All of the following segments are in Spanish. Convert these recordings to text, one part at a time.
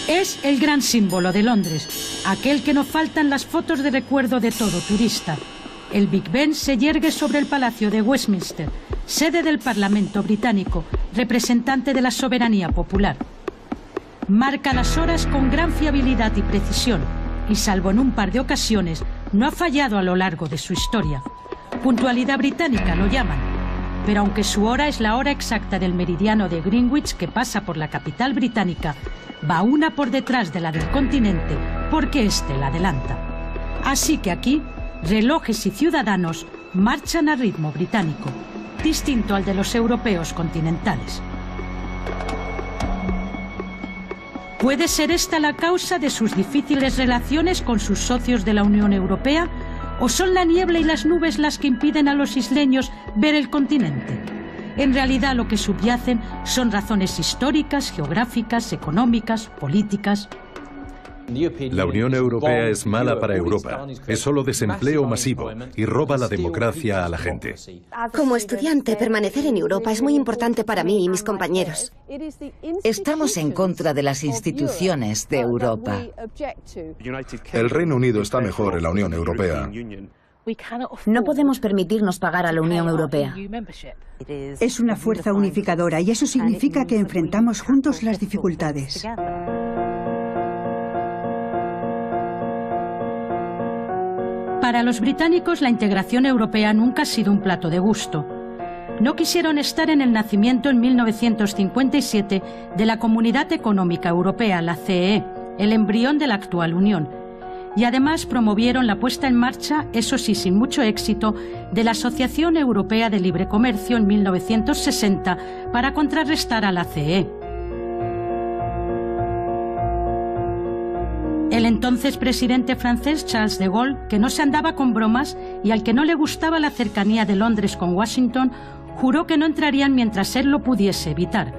Es el gran símbolo de Londres, aquel que no faltan las fotos de recuerdo de todo turista. El Big Ben se yergue sobre el Palacio de Westminster, sede del Parlamento británico, representante de la soberanía popular. Marca las horas con gran fiabilidad y precisión, y salvo en un par de ocasiones, no ha fallado a lo largo de su historia. Puntualidad británica lo llaman, pero aunque su hora es la hora exacta del meridiano de Greenwich que pasa por la capital británica, va una por detrás de la del continente porque éste la adelanta. Así que aquí, relojes y ciudadanos marchan a ritmo británico, distinto al de los europeos continentales. ¿Puede ser esta la causa de sus difíciles relaciones con sus socios de la Unión Europea? ¿O son la niebla y las nubes las que impiden a los isleños ver el continente? En realidad lo que subyacen son razones históricas, geográficas, económicas, políticas. La Unión Europea es mala para Europa, es solo desempleo masivo y roba la democracia a la gente. Como estudiante, permanecer en Europa es muy importante para mí y mis compañeros. Estamos en contra de las instituciones de Europa. El Reino Unido está mejor en la Unión Europea. No podemos permitirnos pagar a la Unión Europea. Es una fuerza unificadora y eso significa que enfrentamos juntos las dificultades. Para los británicos, la integración europea nunca ha sido un plato de gusto. No quisieron estar en el nacimiento en 1957 de la Comunidad Económica Europea, la CEE, el embrión de la actual Unión. Y además promovieron la puesta en marcha, eso sí sin mucho éxito, de la Asociación Europea de Libre Comercio en 1960 para contrarrestar a la CEE. El entonces presidente francés Charles de Gaulle, que no se andaba con bromas y al que no le gustaba la cercanía de Londres con Washington, juró que no entrarían mientras él lo pudiese evitar.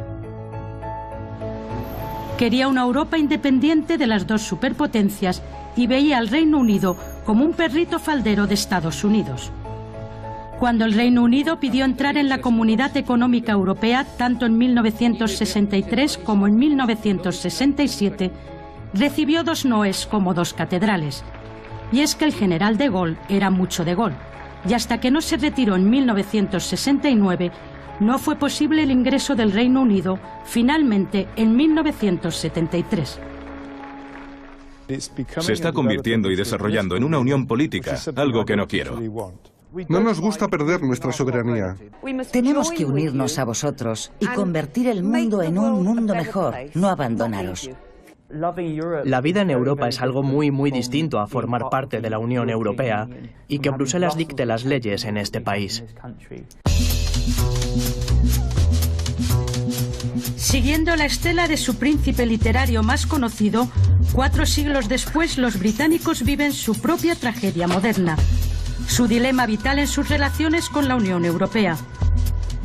Quería una Europa independiente de las dos superpotencias y veía al Reino Unido como un perrito faldero de Estados Unidos. Cuando el Reino Unido pidió entrar en la Comunidad Económica Europea, tanto en 1963 como en 1967, recibió dos noes como dos catedrales. Y es que el general de Gaulle era mucho de Gaulle, y hasta que no se retiró en 1969, no fue posible el ingreso del Reino Unido, finalmente en 1973. Se está convirtiendo y desarrollando en una unión política, algo que no quiero. No nos gusta perder nuestra soberanía. Tenemos que unirnos a vosotros y convertir el mundo en un mundo mejor, no abandonaros. La vida en Europa es algo muy distinto a formar parte de la Unión Europea y que Bruselas dicte las leyes en este país. Siguiendo la estela de su príncipe literario más conocido, 4 siglos después los británicos viven su propia tragedia moderna, su dilema vital en sus relaciones con la Unión Europea.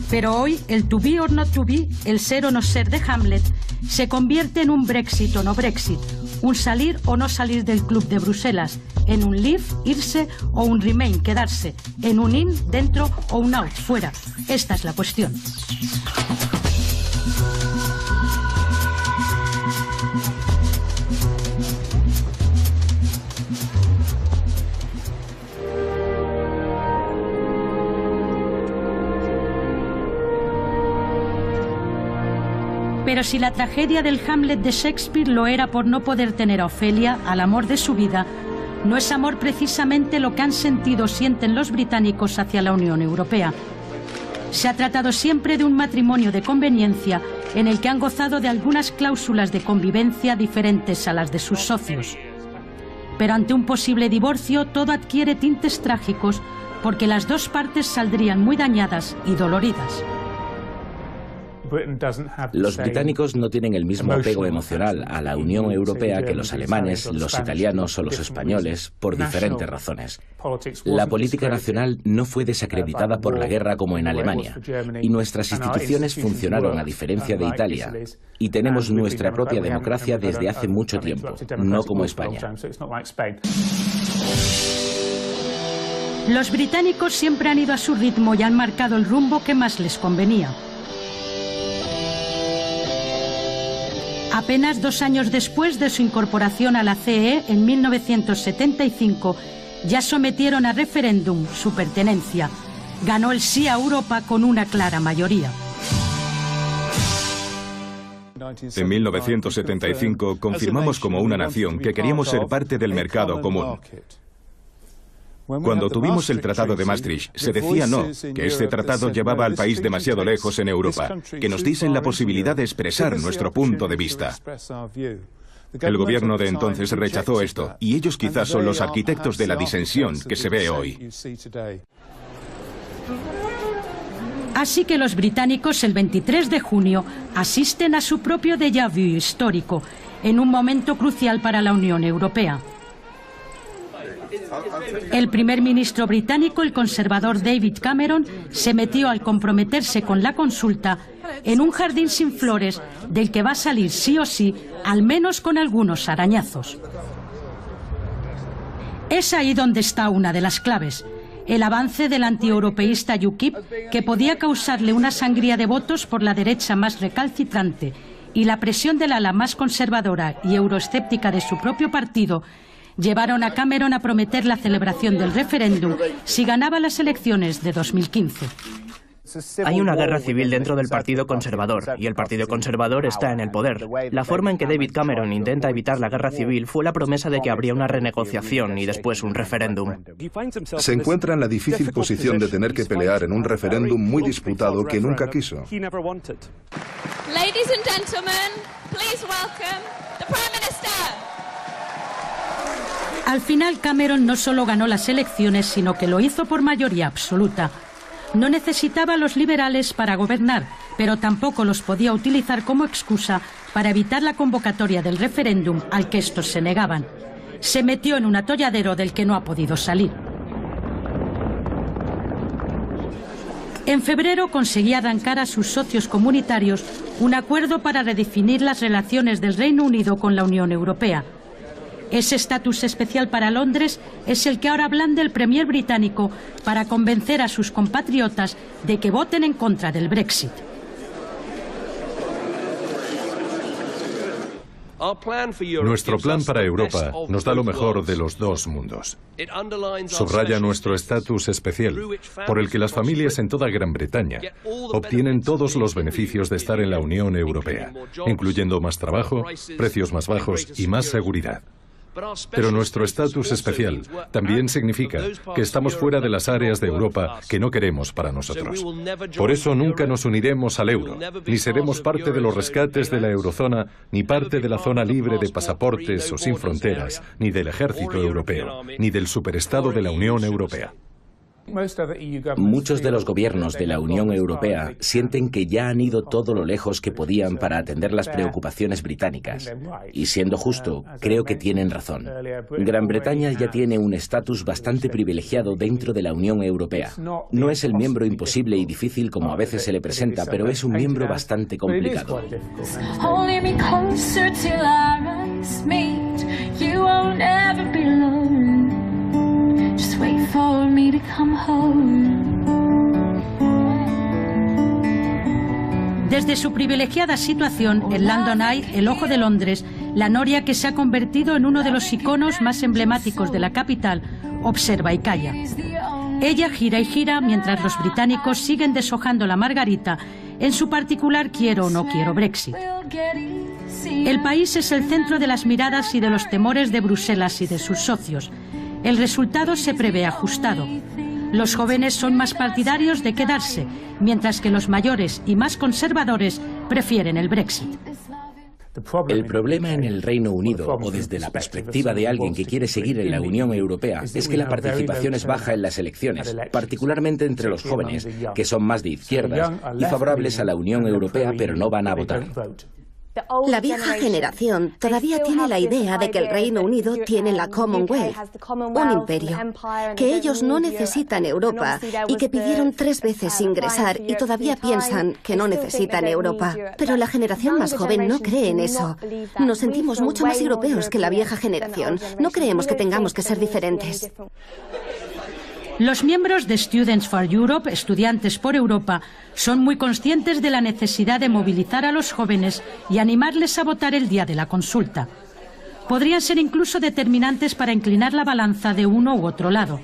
Pero hoy el to be or not to be, el ser o no ser de Hamlet, se convierte en un Brexit o no Brexit, un salir o no salir del club de Bruselas, en un leave, irse, o un remain, quedarse, en un in, dentro, o un out, fuera. Esta es la cuestión. Pero si la tragedia del Hamlet de Shakespeare lo era por no poder tener a Ofelia, al amor de su vida, ¿no es amor precisamente lo que han sentido o sienten los británicos hacia la Unión Europea? Se ha tratado siempre de un matrimonio de conveniencia en el que han gozado de algunas cláusulas de convivencia diferentes a las de sus socios. Pero ante un posible divorcio todo adquiere tintes trágicos porque las dos partes saldrían muy dañadas y doloridas. Los británicos no tienen el mismo apego emocional a la Unión Europea que los alemanes, los italianos o los españoles, por diferentes razones. La política nacional no fue desacreditada por la guerra como en Alemania, y nuestras instituciones funcionaron a diferencia de Italia, y tenemos nuestra propia democracia desde hace mucho tiempo, no como España. Los británicos siempre han ido a su ritmo y han marcado el rumbo que más les convenía. Apenas 2 años después de su incorporación a la CE, en 1975, ya sometieron a referéndum su pertenencia. Ganó el sí a Europa con una clara mayoría. En 1975 confirmamos como una nación que queríamos ser parte del mercado común. Cuando tuvimos el Tratado de Maastricht, se decía no, que este tratado llevaba al país demasiado lejos en Europa, que nos diesen la posibilidad de expresar nuestro punto de vista. El gobierno de entonces rechazó esto, y ellos quizás son los arquitectos de la disensión que se ve hoy. Así que los británicos el 23 de junio asisten a su propio déjà vu histórico, en un momento crucial para la Unión Europea. El primer ministro británico, el conservador David Cameron, se metió al comprometerse con la consulta en un jardín sin flores del que va a salir sí o sí, al menos con algunos arañazos. Es ahí donde está una de las claves: el avance del antieuropeísta UKIP, que podía causarle una sangría de votos por la derecha más recalcitrante, y la presión del ala más conservadora y euroescéptica de su propio partido, llevaron a Cameron a prometer la celebración del referéndum si ganaba las elecciones de 2015. Hay una guerra civil dentro del Partido Conservador, y el Partido Conservador está en el poder. La forma en que David Cameron intenta evitar la guerra civil fue la promesa de que habría una renegociación y después un referéndum. Se encuentra en la difícil posición de tener que pelear en un referéndum muy disputado que nunca quiso. Ladies and gentlemen, please welcome the Prime Minister. Al final, Cameron no solo ganó las elecciones, sino que lo hizo por mayoría absoluta. No necesitaba a los liberales para gobernar, pero tampoco los podía utilizar como excusa para evitar la convocatoria del referéndum al que estos se negaban. Se metió en un atolladero del que no ha podido salir. En febrero conseguía arrancar a sus socios comunitarios un acuerdo para redefinir las relaciones del Reino Unido con la Unión Europea. Ese estatus especial para Londres es el que ahora blande el premier británico para convencer a sus compatriotas de que voten en contra del Brexit. Nuestro plan para Europa nos da lo mejor de los dos mundos. Subraya nuestro estatus especial, por el que las familias en toda Gran Bretaña obtienen todos los beneficios de estar en la Unión Europea, incluyendo más trabajo, precios más bajos y más seguridad. Pero nuestro estatus especial también significa que estamos fuera de las áreas de Europa que no queremos para nosotros. Por eso nunca nos uniremos al euro, ni seremos parte de los rescates de la eurozona, ni parte de la zona libre de pasaportes o sin fronteras, ni del ejército europeo, ni del superestado de la Unión Europea. Muchos de los gobiernos de la Unión Europea sienten que ya han ido todo lo lejos que podían para atender las preocupaciones británicas. Y siendo justo, creo que tienen razón. Gran Bretaña ya tiene un estatus bastante privilegiado dentro de la Unión Europea. No es el miembro imposible y difícil como a veces se le presenta, pero es un miembro bastante complicado. Just wait for me to come home. Desde su privilegiada situación en London Eye, el ojo de Londres, la noria que se ha convertido en uno de los iconos más emblemáticos de la capital, observa y calla. Ella gira y gira mientras los británicos siguen deshojando la margarita en su particular quiero o no quiero Brexit. El país es el centro de las miradas y de los temores de Bruselas y de sus socios. El resultado se prevé ajustado. Los jóvenes son más partidarios de quedarse, mientras que los mayores y más conservadores prefieren el Brexit. El problema en el Reino Unido, o desde la perspectiva de alguien que quiere seguir en la Unión Europea, es que la participación es baja en las elecciones, particularmente entre los jóvenes, que son más de izquierdas y favorables a la Unión Europea, pero no van a votar. La vieja generación todavía tiene la idea de que el Reino Unido tiene la Commonwealth, un imperio, que ellos no necesitan Europa y que pidieron 3 veces ingresar y todavía piensan que no necesitan Europa. Pero la generación más joven no cree en eso. Nos sentimos mucho más europeos que la vieja generación. No creemos que tengamos que ser diferentes. Los miembros de Students for Europe, Estudiantes por Europa, son muy conscientes de la necesidad de movilizar a los jóvenes y animarles a votar el día de la consulta. Podrían ser incluso determinantes para inclinar la balanza de uno u otro lado.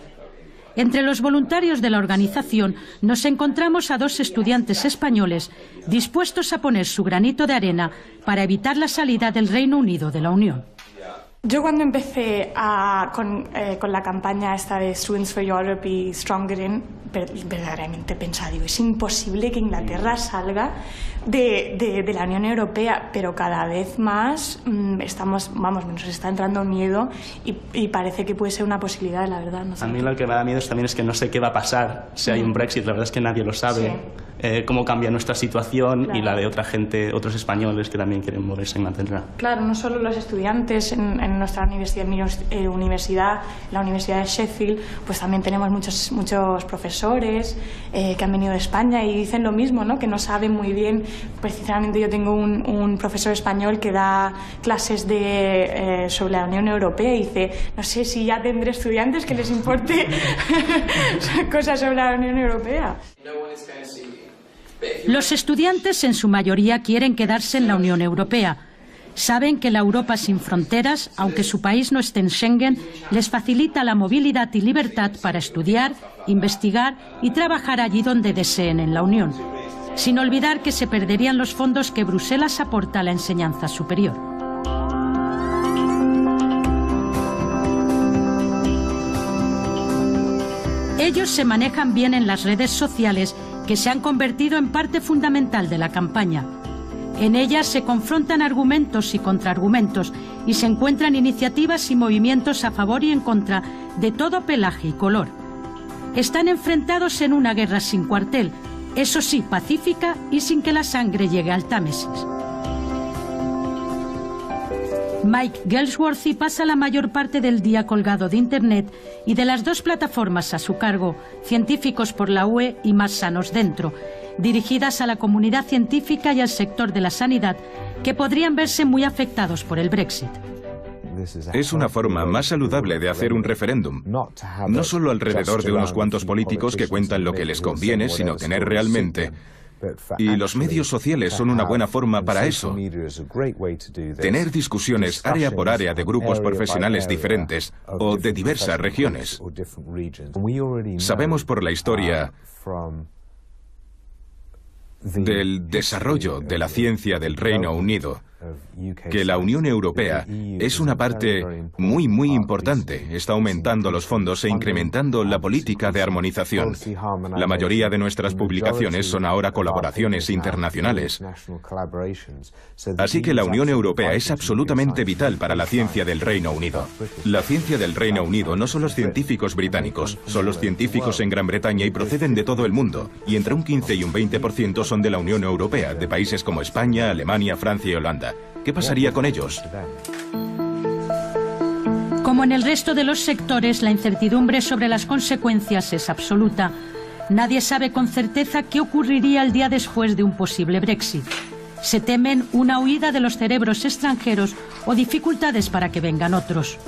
Entre los voluntarios de la organización nos encontramos a 2 estudiantes españoles dispuestos a poner su granito de arena para evitar la salida del Reino Unido de la Unión. Yo cuando empecé con la campaña esta de Students for Europe y Stronger In, verdaderamente pensaba, digo, es imposible que Inglaterra salga de la Unión Europea, pero cada vez más nos está entrando miedo y parece que puede ser una posibilidad, la verdad. No sé. A mí lo que me da miedo también es que no sé qué va a pasar si hay un Brexit, la verdad es que nadie lo sabe. Sí. Cómo cambia nuestra situación, claro, y la de otra gente, otros españolos que también quieren moverse a Inglaterra. Claro, no solo los estudiantes en nuestra universidad, la Universidad de Sheffield, pues también tenemos muchos profesores que han venido de España y dicen lo mismo, ¿no? Que no saben muy bien. Precisamente yo tengo un profesor español que da clases sobre la Unión Europea y dice, no sé si ya tendré estudiantes que les importe cosas sobre la Unión Europea. Los estudiantes en su mayoría quieren quedarse en la Unión Europea. Saben que la Europa sin fronteras, aunque su país no esté en Schengen, les facilita la movilidad y libertad para estudiar, investigar y trabajar allí donde deseen en la Unión, sin olvidar que se perderían los fondos que Bruselas aporta a la enseñanza superior. Ellos se manejan bien en las redes sociales, que se han convertido en parte fundamental de la campaña. En ellas se confrontan argumentos y contraargumentos y se encuentran iniciativas y movimientos a favor y en contra de todo pelaje y color. Están enfrentados en una guerra sin cuartel, eso sí, pacífica y sin que la sangre llegue al Támesis. Mike Galsworthy pasa la mayor parte del día colgado de Internet y de las 2 plataformas a su cargo, Científicos por la UE y Más Sanos Dentro, dirigidas a la comunidad científica y al sector de la sanidad, que podrían verse muy afectados por el Brexit. Es una forma más saludable de hacer un referéndum, no solo alrededor de unos cuantos políticos que cuentan lo que les conviene, sino tener realmente... Y los medios sociales son una buena forma para eso. Tener discusiones área por área de grupos profesionales diferentes o de diversas regiones. Sabemos por la historia del desarrollo de la ciencia del Reino Unido que la Unión Europea es una parte muy importante. Está aumentando los fondos e incrementando la política de armonización. La mayoría de nuestras publicaciones son ahora colaboraciones internacionales. Así que la Unión Europea es absolutamente vital para la ciencia del Reino Unido. La ciencia del Reino Unido no son los científicos británicos, son los científicos en Gran Bretaña y proceden de todo el mundo. Y entre un 15 y un 20% son de la Unión Europea, de países como España, Alemania, Francia y Holanda. ¿Qué pasaría con ellos? Como en el resto de los sectores, la incertidumbre sobre las consecuencias es absoluta. Nadie sabe con certeza qué ocurriría el día después de un posible Brexit. Se temen una huida de los cerebros extranjeros o dificultades para que vengan otros.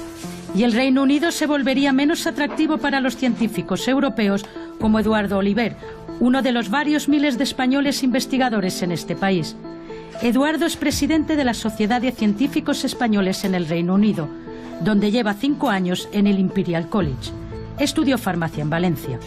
Y el Reino Unido se volvería menos atractivo para los científicos europeos como Eduardo Oliver, uno de los varios miles de españoles investigadores en este país. Eduardo es presidente de la Sociedad de Científicos Españoles en el Reino Unido, donde lleva 5 años en el Imperial College. Estudió farmacia en Valencia.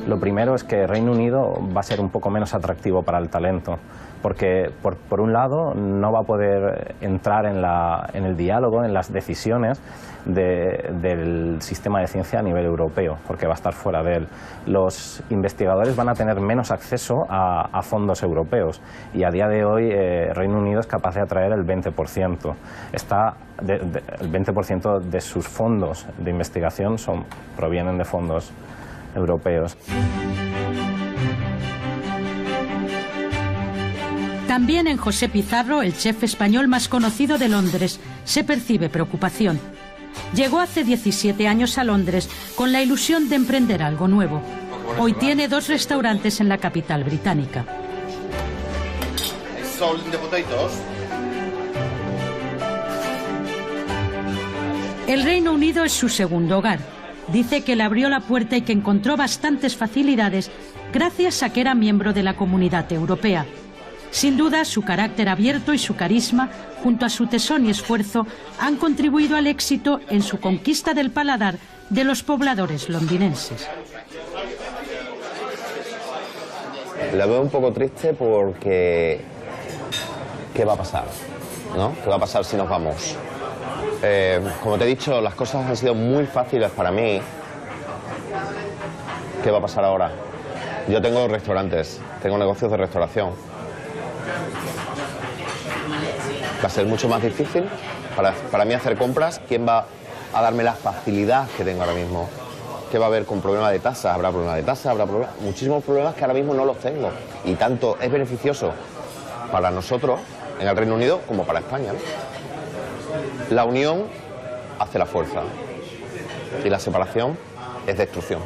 Lo primero es que el Reino Unido va a ser un poco menos atractivo para el talento, porque por un lado no va a poder entrar en el diálogo, en las decisiones del sistema de ciencia a nivel europeo, porque va a estar fuera de él. Los investigadores van a tener menos acceso a fondos europeos y a día de hoy el Reino Unido es capaz de atraer el 20%. El 20% de sus fondos de investigación provienen de fondos europeos. También en José Pizarro, el chef español más conocido de Londres, se percibe preocupación. Llegó hace 17 años a Londres con la ilusión de emprender algo nuevo. Hoy tiene 2 restaurantes en la capital británica. El Reino Unido es su segundo hogar. dice que le abrió la puerta y que encontró bastantes facilidades gracias a que era miembro de la Comunidad Europea. Sin duda, su carácter abierto y su carisma, junto a su tesón y esfuerzo, han contribuido al éxito en su conquista del paladar de los pobladores londinenses. La veo un poco triste porque ¿qué va a pasar? ¿No? ¿Qué va a pasar si nos vamos? Como te he dicho, las cosas han sido muy fáciles para mí. ¿Qué va a pasar ahora? Yo tengo restaurantes, tengo negocios de restauración. Va a ser mucho más difícil para mí hacer compras. ¿Quién va a darme la facilidad que tengo ahora mismo? ¿Qué va a haber con problemas de tasas? ¿Habrá problemas de tasas? ¿Habrá muchísimos problemas que ahora mismo no los tengo? Y tanto es beneficioso para nosotros en el Reino Unido como para España, ¿no? La unión hace la fuerza y la separación es destrucción.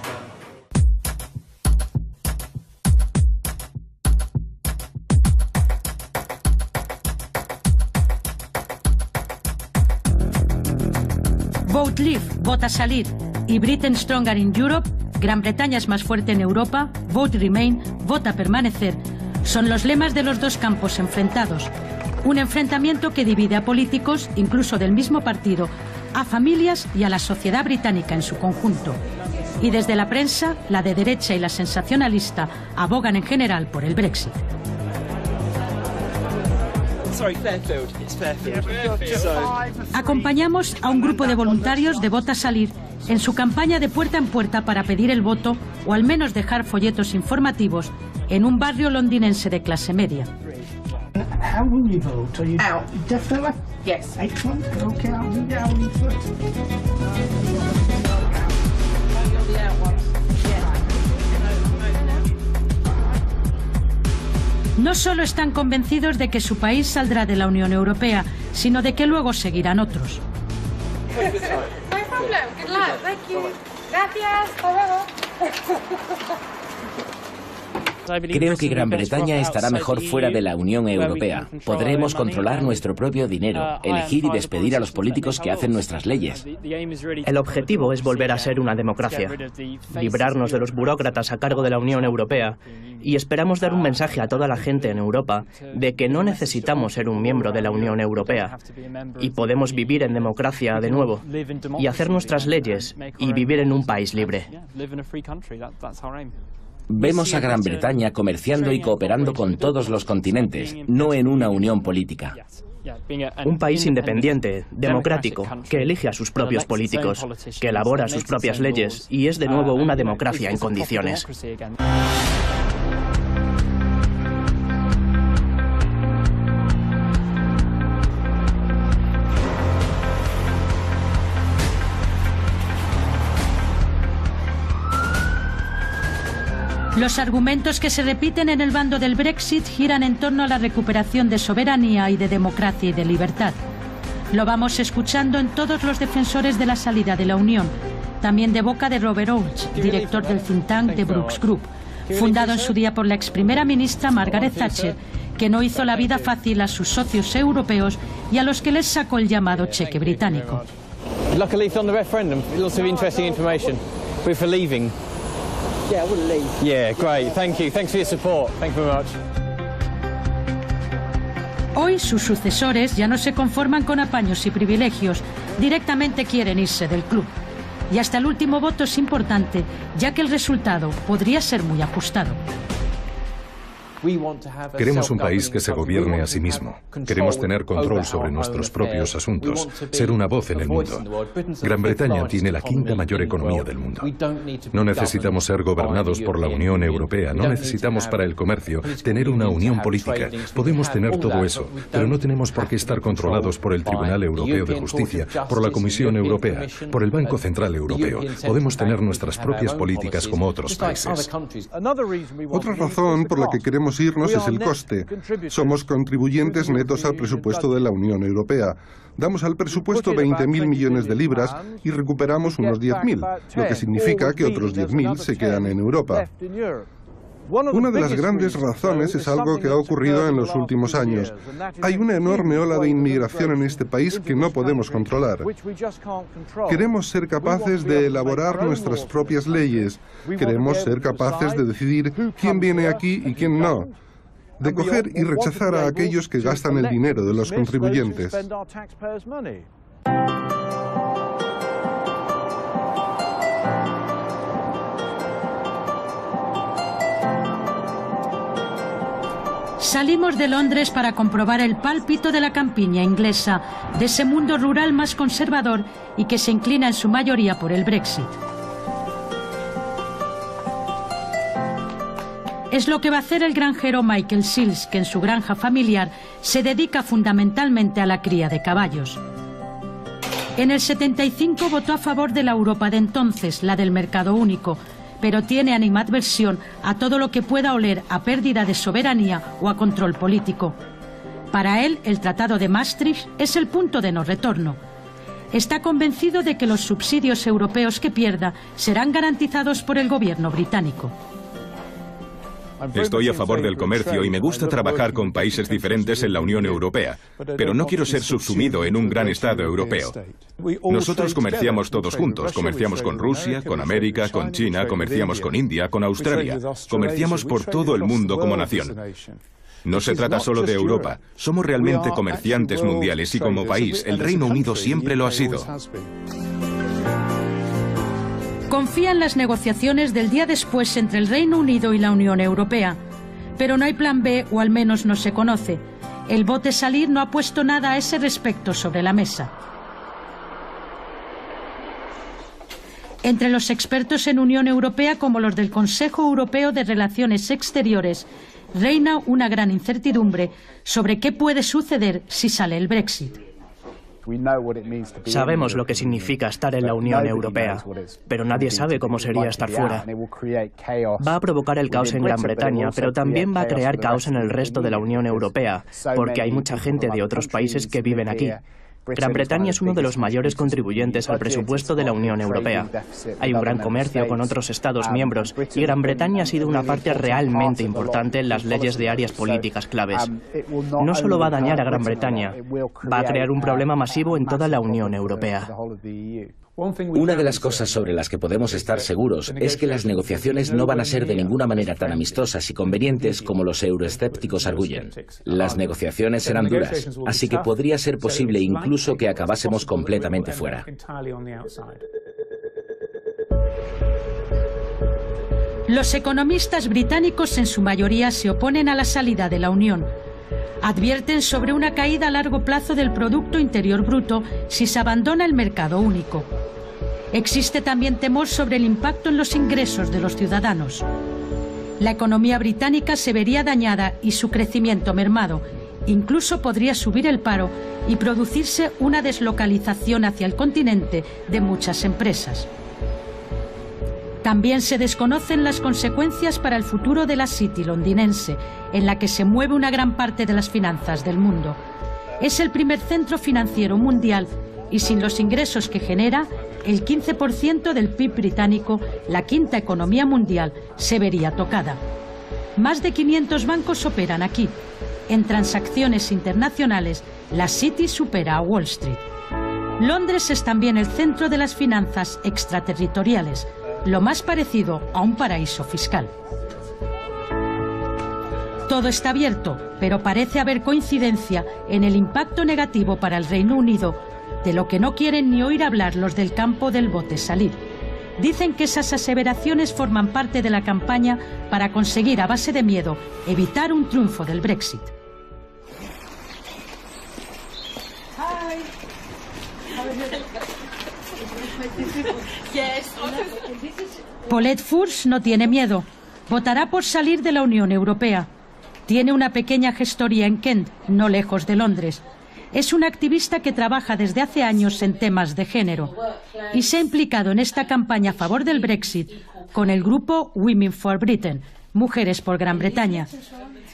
Vote Leave, vota salir, y Britain Stronger in Europe, Gran Bretaña es más fuerte en Europa, Vote Remain, vota permanecer, son los lemas de los dos campos enfrentados. Un enfrentamiento que divide a políticos, incluso del mismo partido, a familias y a la sociedad británica en su conjunto. Y desde la prensa, la de derecha y la sensacionalista abogan en general por el Brexit. Acompañamos a un grupo de voluntarios de Vota Salir en su campaña de puerta en puerta para pedir el voto o al menos dejar folletos informativos en un barrio londinense de clase media. How will you vote? Are you out? Definitely? Yes. Excellent. Okay, I'll do that one first. No solo están convencidos de que su país saldrá de la Unión Europea, sino de que luego seguirán otros. No problem. Good luck. Thank you. Gracias. Hasta luego. Creo que Gran Bretaña estará mejor fuera de la Unión Europea. Podremos controlar nuestro propio dinero, elegir y despedir a los políticos que hacen nuestras leyes. El objetivo es volver a ser una democracia, librarnos de los burócratas a cargo de la Unión Europea, y esperamos dar un mensaje a toda la gente en Europa de que no necesitamos ser un miembro de la Unión Europea y podemos vivir en democracia de nuevo y hacer nuestras leyes y vivir en un país libre. Vemos a Gran Bretaña comerciando y cooperando con todos los continentes, no en una unión política. Un país independiente, democrático, que elige a sus propios políticos, que elabora sus propias leyes y es de nuevo una democracia en condiciones. Los argumentos que se repiten en el bando del Brexit giran en torno a la recuperación de soberanía y de democracia y de libertad. Lo vamos escuchando en todos los defensores de la salida de la Unión, también de boca de Robert Oates, director del think tank The Brooks Group, fundado en su día por la ex primera ministra Margaret Thatcher, que no hizo la vida fácil a sus socios europeos y a los que les sacó el llamado cheque británico. Luckily on the referendum, lots of interesting information. We're for leaving. Yeah, I wouldn't leave. Yeah, great. Thank you. Thanks for your support. Thank you very much. Hoy sus sucesores ya no se conforman con apaños y privilegios, directamente quieren irse del club. Y hasta el último voto es importante, ya que el resultado podría ser muy ajustado. Queremos un país que se gobierne a sí mismo. Queremos tener control sobre nuestros propios asuntos, ser una voz en el mundo. Gran Bretaña tiene la quinta mayor economía del mundo. No necesitamos ser gobernados por la Unión Europea, no necesitamos para el comercio tener una unión política. Podemos tener todo eso, pero no tenemos por qué estar controlados por el Tribunal Europeo de Justicia, por la Comisión Europea, por el Banco Central Europeo. Podemos tener nuestras propias políticas como otros países. Otra razón por la que queremos irnos es el coste. Somos contribuyentes netos al presupuesto de la Unión Europea. Damos al presupuesto 20.000 millones de libras y recuperamos unos 10.000, lo que significa que otros 10.000 se quedan en Europa. Una de las grandes razones es algo que ha ocurrido en los últimos años. Hay una enorme ola de inmigración en este país que no podemos controlar. Queremos ser capaces de elaborar nuestras propias leyes. Queremos ser capaces de decidir quién viene aquí y quién no. De coger y rechazar a aquellos que gastan el dinero de los contribuyentes. Salimos de Londres para comprobar el pálpito de la campiña inglesa, de ese mundo rural más conservador y que se inclina en su mayoría por el Brexit. Es lo que va a hacer el granjero Michael Sills, que en su granja familiar se dedica fundamentalmente a la cría de caballos. En el 75 votó a favor de la Europa de entonces, la del mercado único, pero tiene animadversión a todo lo que pueda oler a pérdida de soberanía o a control político. Para él, el Tratado de Maastricht es el punto de no retorno. Está convencido de que los subsidios europeos que pierda serán garantizados por el gobierno británico. Estoy a favor del comercio y me gusta trabajar con países diferentes en la Unión Europea, pero no quiero ser subsumido en un gran Estado europeo. Nosotros comerciamos todos juntos, comerciamos con Rusia, con América, con China, comerciamos con India, con Australia, comerciamos por todo el mundo como nación. No se trata solo de Europa, somos realmente comerciantes mundiales y como país el Reino Unido siempre lo ha sido. Confía en las negociaciones del día después entre el Reino Unido y la Unión Europea. Pero no hay plan B, o al menos no se conoce. El vote salir no ha puesto nada a ese respecto sobre la mesa. Entre los expertos en Unión Europea, como los del Consejo Europeo de Relaciones Exteriores, reina una gran incertidumbre sobre qué puede suceder si sale el Brexit. Sabemos lo que significa estar en la Unión Europea, pero nadie sabe cómo sería estar fuera. Va a provocar el caos en Gran Bretaña, pero también va a crear caos en el resto de la Unión Europea, porque hay mucha gente de otros países que viven aquí. Gran Bretaña es uno de los mayores contribuyentes al presupuesto de la Unión Europea. Hay un gran comercio con otros Estados miembros y Gran Bretaña ha sido una parte realmente importante en las leyes de áreas políticas claves. No solo va a dañar a Gran Bretaña, va a crear un problema masivo en toda la Unión Europea. Una de las cosas sobre las que podemos estar seguros es que las negociaciones no van a ser de ninguna manera tan amistosas y convenientes como los euroescépticos arguyen. Las negociaciones serán duras, así que podría ser posible incluso que acabásemos completamente fuera. Los economistas británicos en su mayoría se oponen a la salida de la Unión. Advierten sobre una caída a largo plazo del Producto Interior Bruto si se abandona el mercado único. Existe también temor sobre el impacto en los ingresos de los ciudadanos. La economía británica se vería dañada y su crecimiento mermado. Incluso podría subir el paro y producirse una deslocalización hacia el continente de muchas empresas. También se desconocen las consecuencias para el futuro de la City londinense, en la que se mueve una gran parte de las finanzas del mundo. Es el primer centro financiero mundial y sin los ingresos que genera, el 15% del PIB británico, la quinta economía mundial, se vería tocada. Más de 500 bancos operan aquí. En transacciones internacionales, la City supera a Wall Street. Londres es también el centro de las finanzas extraterritoriales, lo más parecido a un paraíso fiscal. Todo está abierto, pero parece haber coincidencia en el impacto negativo para el Reino Unido, de lo que no quieren ni oír hablar los del campo del vote salir. Dicen que esas aseveraciones forman parte de la campaña para conseguir, a base de miedo, evitar un triunfo del Brexit. Paulette Furs no tiene miedo. Votará por salir de la Unión Europea. Tiene una pequeña gestoría en Kent, no lejos de Londres. Es una activista que trabaja desde hace años en temas de género y se ha implicado en esta campaña a favor del Brexit con el grupo Women for Britain, Mujeres por Gran Bretaña.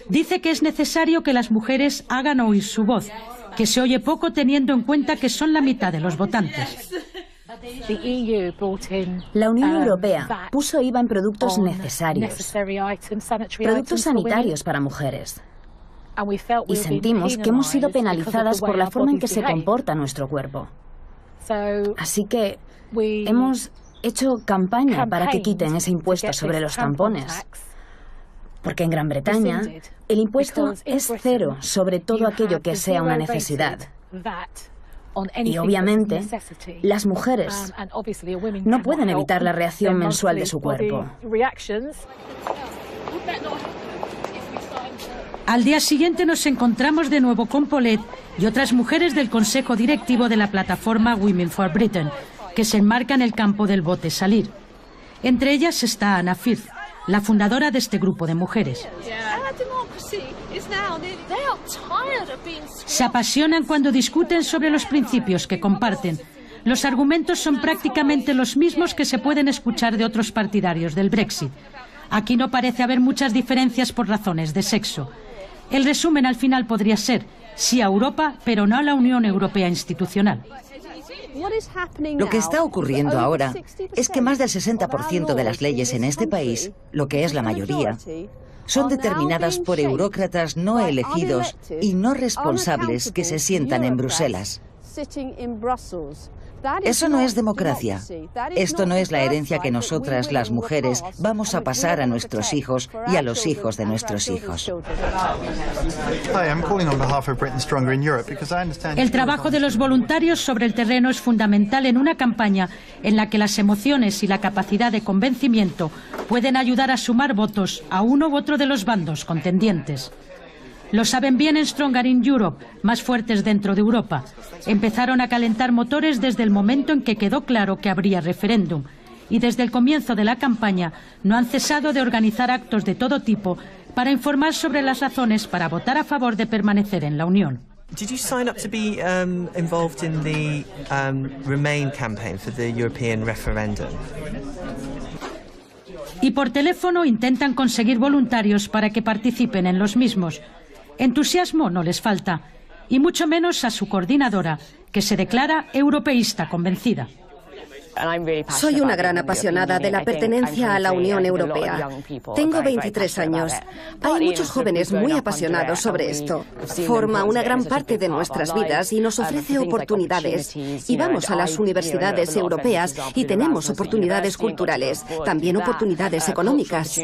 Dice que es necesario que las mujeres hagan oír su voz, que se oye poco teniendo en cuenta que son la mitad de los votantes. La Unión Europea puso IVA en productos necesarios, productos sanitarios para mujeres. Y sentimos que hemos sido penalizadas por la forma en que se comporta nuestro cuerpo. Así que hemos hecho campaña para que quiten ese impuesto sobre los tampones. Porque en Gran Bretaña el impuesto es cero sobre todo aquello que sea una necesidad. Y obviamente las mujeres no pueden evitar la reacción mensual de su cuerpo. Al día siguiente nos encontramos de nuevo con Paulette y otras mujeres del consejo directivo de la plataforma Women for Britain, que se enmarca en el campo del vote salir. Entre ellas está Anna Firth, la fundadora de este grupo de mujeres. Se apasionan cuando discuten sobre los principios que comparten. Los argumentos son prácticamente los mismos que se pueden escuchar de otros partidarios del Brexit. Aquí no parece haber muchas diferencias por razones de sexo. El resumen al final podría ser sí a Europa, pero no a la Unión Europea institucional. Lo que está ocurriendo ahora es que más del 60% de las leyes en este país, lo que es la mayoría, son determinadas por eurócratas no elegidos y no responsables que se sientan en Bruselas. Eso no es democracia. Esto no es la herencia que nosotras, las mujeres, vamos a pasar a nuestros hijos y a los hijos de nuestros hijos. El trabajo de los voluntarios sobre el terreno es fundamental en una campaña en la que las emociones y la capacidad de convencimiento pueden ayudar a sumar votos a uno u otro de los bandos contendientes. Lo saben bien en Stronger in Europe, más fuertes dentro de Europa. Empezaron a calentar motores desde el momento en que quedó claro que habría referéndum. Y desde el comienzo de la campaña no han cesado de organizar actos de todo tipo para informar sobre las razones para votar a favor de permanecer en la Unión. Did you sign up to be involved in the Remain campaign for the European referendum? Y por teléfono intentan conseguir voluntarios para que participen en los mismos. Entusiasmo no les falta, y mucho menos a su coordinadora, que se declara europeísta convencida. Soy una gran apasionada de la pertenencia a la Unión Europea. Tengo 23 años. Hay muchos jóvenes muy apasionados sobre esto. Forma una gran parte de nuestras vidas y nos ofrece oportunidades. Y vamos a las universidades europeas y tenemos oportunidades culturales, también oportunidades económicas.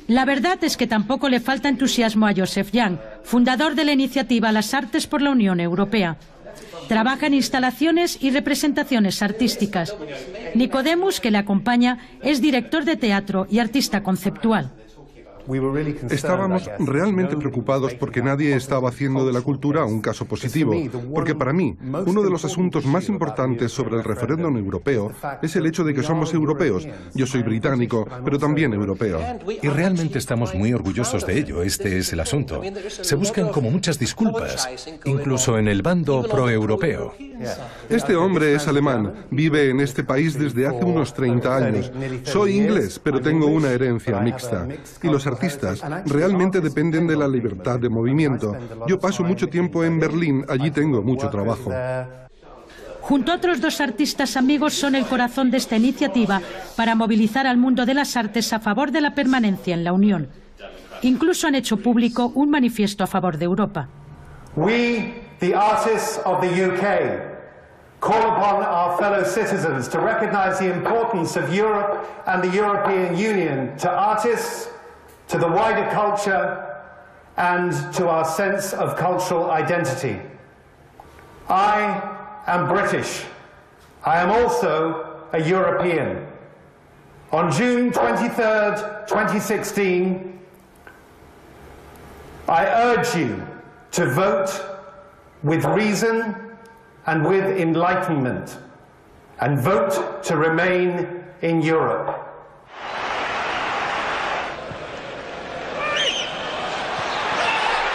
La verdad es que tampoco le falta entusiasmo a Joseph Young, fundador de la iniciativa Las Artes por la Unión Europea. Trabaja en instalaciones y representaciones artísticas. Nicodemus, que le acompaña, es director de teatro y artista conceptual. Estábamos realmente preocupados porque nadie estaba haciendo de la cultura un caso positivo, porque para mí, uno de los asuntos más importantes sobre el referéndum europeo es el hecho de que somos europeos. Yo soy británico, pero también europeo. Y realmente estamos muy orgullosos de ello, este es el asunto. Se buscan como muchas disculpas, incluso en el bando proeuropeo. Este hombre es alemán, vive en este país desde hace unos 30 años. Soy inglés, pero tengo una herencia mixta. Y los artistas realmente dependen de la libertad de movimiento. Yo paso mucho tiempo en Berlín, allí tengo mucho trabajo. Junto a otros dos artistas amigos son el corazón de esta iniciativa para movilizar al mundo de las artes a favor de la permanencia en la Unión. Incluso han hecho público un manifiesto a favor de Europa. We, the artists of the UK, call upon our fellow citizens to recognize the importance of Europe and the European Union to artists, to the wider culture, and to our sense of cultural identity. I am British. I am also a European. On June 23rd, 2016, I urge you to vote with reason and with enlightenment, and vote to remain in Europe.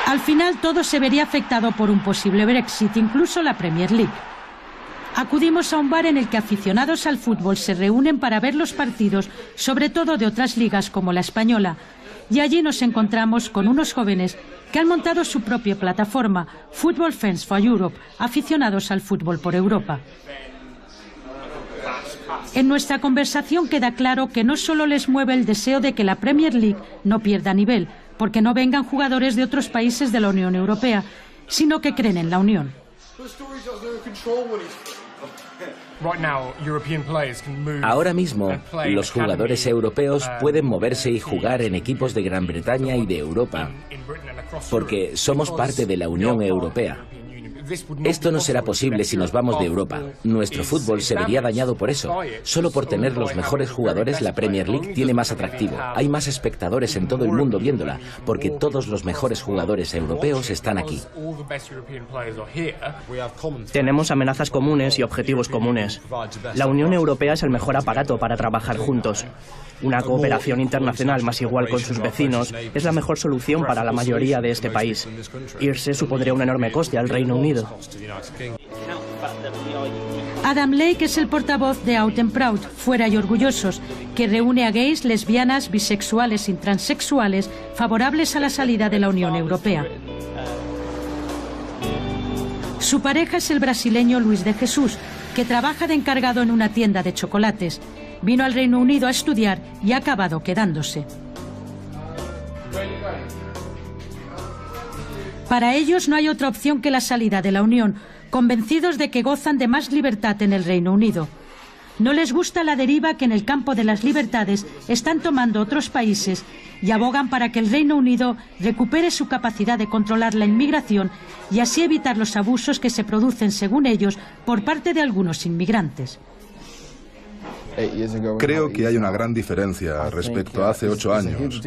Al final todo se vería afectado por un posible Brexit, incluso la Premier League. Acudimos a un bar en el que aficionados al fútbol se reúnen para ver los partidos, sobre todo de otras ligas como la española, y allí nos encontramos con unos jóvenes que han montado su propia plataforma, Football Fans for Europe, aficionados al fútbol por Europa. En nuestra conversación queda claro que no solo les mueve el deseo de que la Premier League no pierda nivel, porque no vengan jugadores de otros países de la Unión Europea, sino que creen en la Unión. Ahora mismo, los jugadores europeos pueden moverse y jugar en equipos de Gran Bretaña y de Europa, porque somos parte de la Unión Europea. Esto no será posible si nos vamos de Europa. Nuestro fútbol se vería dañado por eso. Solo por tener los mejores jugadores, la Premier League tiene más atractivo. Hay más espectadores en todo el mundo viéndola, porque todos los mejores jugadores europeos están aquí. Tenemos amenazas comunes y objetivos comunes. La Unión Europea es el mejor aparato para trabajar juntos. Una cooperación internacional más igual con sus vecinos es la mejor solución para la mayoría de este país. Irse supondría un enorme coste al Reino Unido. Adam Lake es el portavoz de Out and Proud, Fuera y Orgullosos, que reúne a gays, lesbianas, bisexuales y transexuales favorables a la salida de la Unión Europea. Su pareja es el brasileño Luis de Jesús, que trabaja de encargado en una tienda de chocolates. Vino al Reino Unido a estudiar y ha acabado quedándose. Para ellos no hay otra opción que la salida de la Unión, convencidos de que gozan de más libertad en el Reino Unido. No les gusta la deriva que en el campo de las libertades están tomando otros países y abogan para que el Reino Unido recupere su capacidad de controlar la inmigración y así evitar los abusos que se producen, según ellos, por parte de algunos inmigrantes. Creo que hay una gran diferencia respecto a hace 8 años,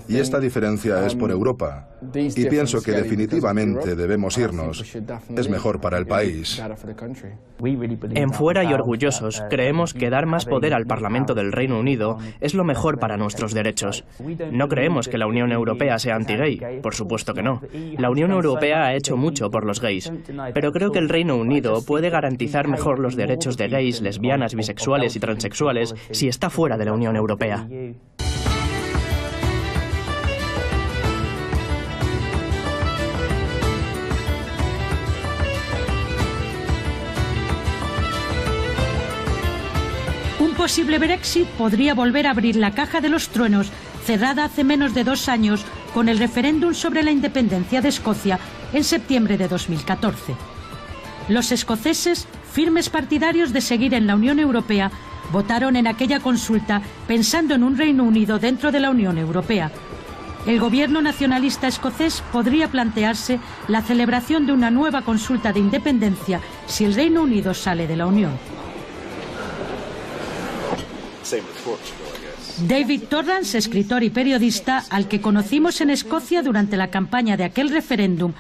y esta diferencia es por Europa, y pienso que definitivamente debemos irnos. Es mejor para el país. En Fuera y Orgullosos creemos que dar más poder al Parlamento del Reino Unido es lo mejor para nuestros derechos. No creemos que la Unión Europea sea anti-gay, por supuesto que no. La Unión Europea ha hecho mucho por los gays, pero creo que el Reino Unido puede garantizar mejor los derechos de gays, lesbianas, bisexuales y transexuales si está fuera de la Unión Europea. Un posible Brexit podría volver a abrir la caja de los truenos, cerrada hace menos de 2 años con el referéndum sobre la independencia de Escocia en septiembre de 2014. Los escoceses, firmes partidarios de seguir en la Unión Europea, votaron en aquella consulta pensando en un Reino Unido dentro de la Unión Europea. El gobierno nacionalista escocés podría plantearse la celebración de una nueva consulta de independencia si el Reino Unido sale de la Unión. David Torrance, escritor y periodista, al que conocimos en Escocia durante la campaña de aquel referéndum,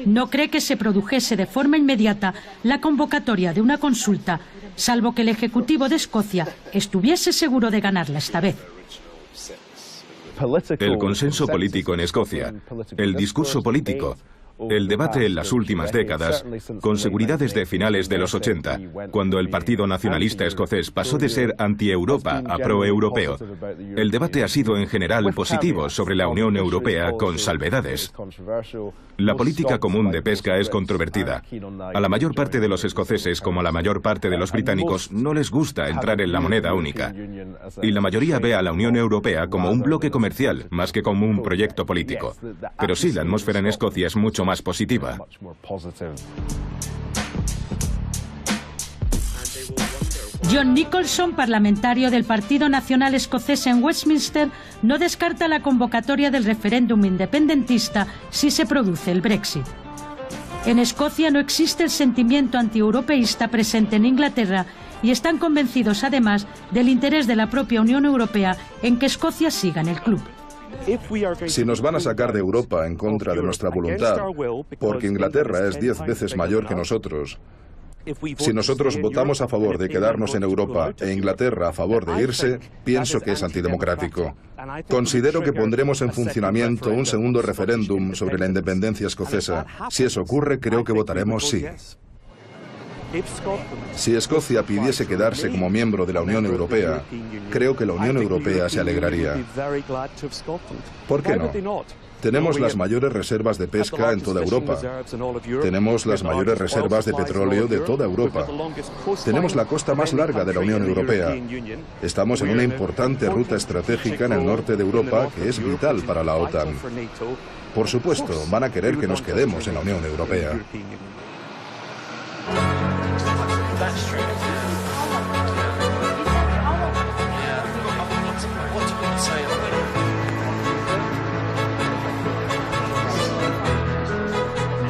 no cree que se produjese de forma inmediata la convocatoria de una consulta, salvo que el Ejecutivo de Escocia estuviese seguro de ganarla esta vez. El consenso político en Escocia, el discurso político, el debate en las últimas décadas, con seguridad desde finales de los 80, cuando el Partido Nacionalista Escocés pasó de ser anti-Europa a pro-europeo. El debate ha sido en general positivo sobre la Unión Europea, con salvedades. La política común de pesca es controvertida. A la mayor parte de los escoceses, como a la mayor parte de los británicos, no les gusta entrar en la moneda única. Y la mayoría ve a la Unión Europea como un bloque comercial, más que como un proyecto político. Pero sí, la atmósfera en Escocia es mucho más positiva. John Nicholson, parlamentario del Partido Nacional Escocés en Westminster, no descarta la convocatoria del referéndum independentista si se produce el Brexit. En Escocia no existe el sentimiento antieuropeísta presente en Inglaterra y están convencidos además del interés de la propia Unión Europea en que Escocia siga en el club. Si nos van a sacar de Europa en contra de nuestra voluntad, porque Inglaterra es 10 veces mayor que nosotros, si nosotros votamos a favor de quedarnos en Europa e Inglaterra a favor de irse, pienso que es antidemocrático. Considero que pondremos en funcionamiento un segundo referéndum sobre la independencia escocesa. Si eso ocurre, creo que votaremos sí. Si Escocia pidiese quedarse como miembro de la Unión Europea, creo que la Unión Europea se alegraría. ¿Por qué no? Tenemos las mayores reservas de pesca en toda Europa. Tenemos las mayores reservas de petróleo de toda Europa. Tenemos la costa más larga de la Unión Europea. Estamos en una importante ruta estratégica en el norte de Europa que es vital para la OTAN. Por supuesto, van a querer que nos quedemos en la Unión Europea.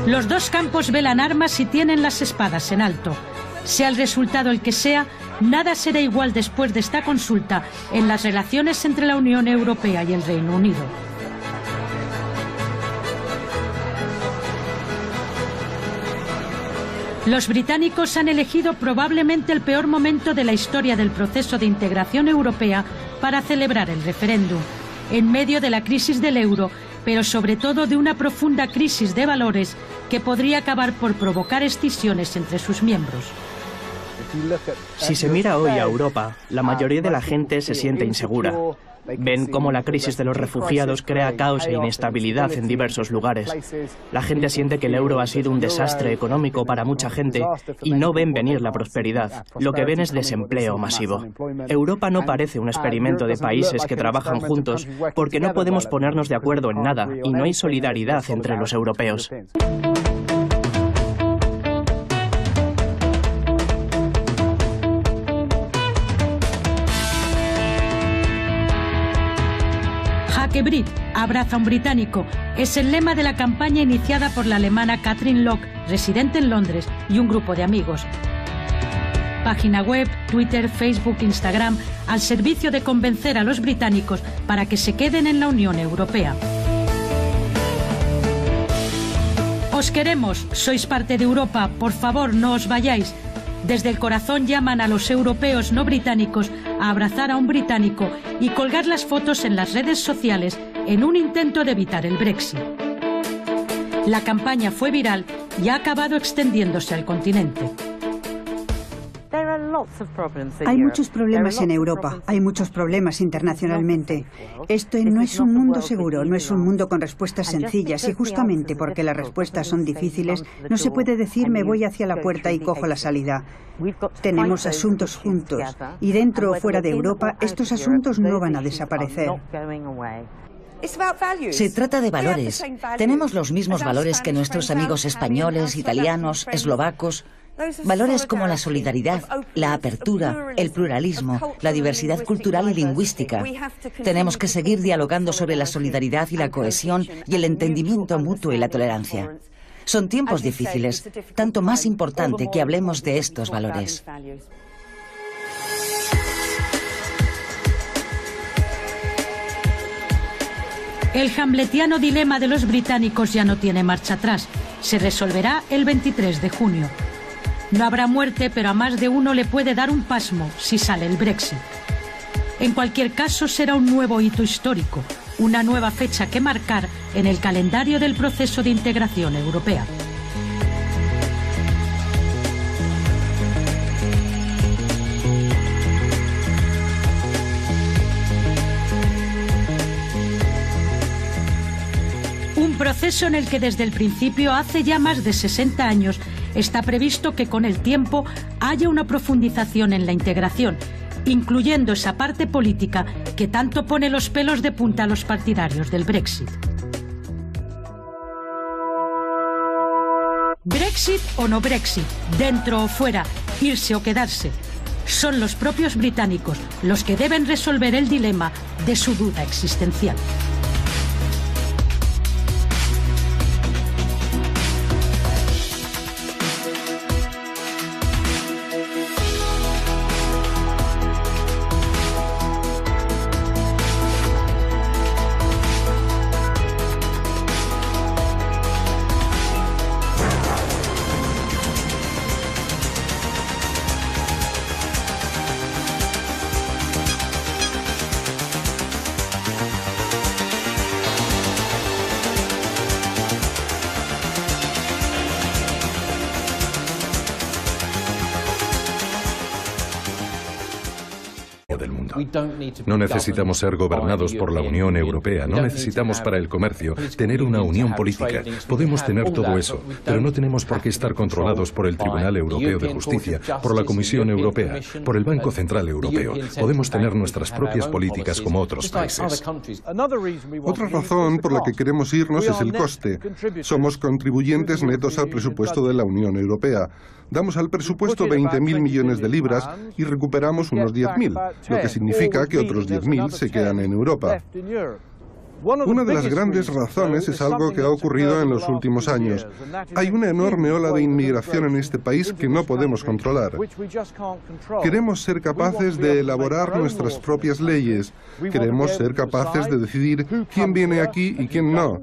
Los dos campos velan armas y tienen las espadas en alto. Sea el resultado el que sea, nada será igual después de esta consulta en las relaciones entre la Unión Europea y el Reino Unido. Los británicos han elegido probablemente el peor momento de la historia del proceso de integración europea para celebrar el referéndum, en medio de la crisis del euro, pero sobre todo de una profunda crisis de valores que podría acabar por provocar escisiones entre sus miembros. Si se mira hoy a Europa, la mayoría de la gente se siente insegura. Ven cómo la crisis de los refugiados crea caos e inestabilidad en diversos lugares. La gente siente que el euro ha sido un desastre económico para mucha gente y no ven venir la prosperidad. Lo que ven es desempleo masivo. Europa no parece un experimento de países que trabajan juntos porque no podemos ponernos de acuerdo en nada y no hay solidaridad entre los europeos. Jaque Brit, abraza a un británico, es el lema de la campaña iniciada por la alemana Catherine Locke, residente en Londres, y un grupo de amigos. Página web, Twitter, Facebook, Instagram, al servicio de convencer a los británicos para que se queden en la Unión Europea. Os queremos, sois parte de Europa, por favor no os vayáis. Desde el corazón llaman a los europeos no británicos a abrazar a un británico y colgar las fotos en las redes sociales en un intento de evitar el Brexit. La campaña fue viral y ha acabado extendiéndose al continente. Hay muchos problemas en Europa, hay muchos problemas internacionalmente. Esto no es un mundo seguro, no es un mundo con respuestas sencillas y justamente porque las respuestas son difíciles, no se puede decir me voy hacia la puerta y cojo la salida. Tenemos asuntos juntos y dentro o fuera de Europa estos asuntos no van a desaparecer. Se trata de valores. Tenemos los mismos valores que nuestros amigos españoles, italianos, eslovacos. Valores como la solidaridad, la apertura, el pluralismo, la diversidad cultural y lingüística. Tenemos que seguir dialogando sobre la solidaridad y la cohesión y el entendimiento mutuo y la tolerancia. Son tiempos difíciles, tanto más importante que hablemos de estos valores. El hamletiano dilema de los británicos ya no tiene marcha atrás. Se resolverá el 23 de junio. No habrá muerte, pero a más de uno le puede dar un pasmo si sale el Brexit. En cualquier caso, será un nuevo hito histórico, una nueva fecha que marcar en el calendario del proceso de integración europea. Un proceso en el que desde el principio, hace ya más de 60 años, está previsto que con el tiempo haya una profundización en la integración, incluyendo esa parte política que tanto pone los pelos de punta a los partidarios del Brexit. Brexit o no Brexit, dentro o fuera, irse o quedarse. Son los propios británicos los que deben resolver el dilema de su duda existencial. No necesitamos ser gobernados por la Unión Europea, no necesitamos para el comercio tener una unión política. Podemos tener todo eso, pero no tenemos por qué estar controlados por el Tribunal Europeo de Justicia, por la Comisión Europea, por el Banco Central Europeo. Podemos tener nuestras propias políticas como otros países. Otra razón por la que queremos irnos es el coste. Somos contribuyentes netos al presupuesto de la Unión Europea. Damos al presupuesto 20.000 millones de libras y recuperamos unos 10.000, lo que significa que otros 10.000 se quedan en Europa. Una de las grandes razones es algo que ha ocurrido en los últimos años. Hay una enorme ola de inmigración en este país que no podemos controlar. Queremos ser capaces de elaborar nuestras propias leyes. Queremos ser capaces de decidir quién viene aquí y quién no.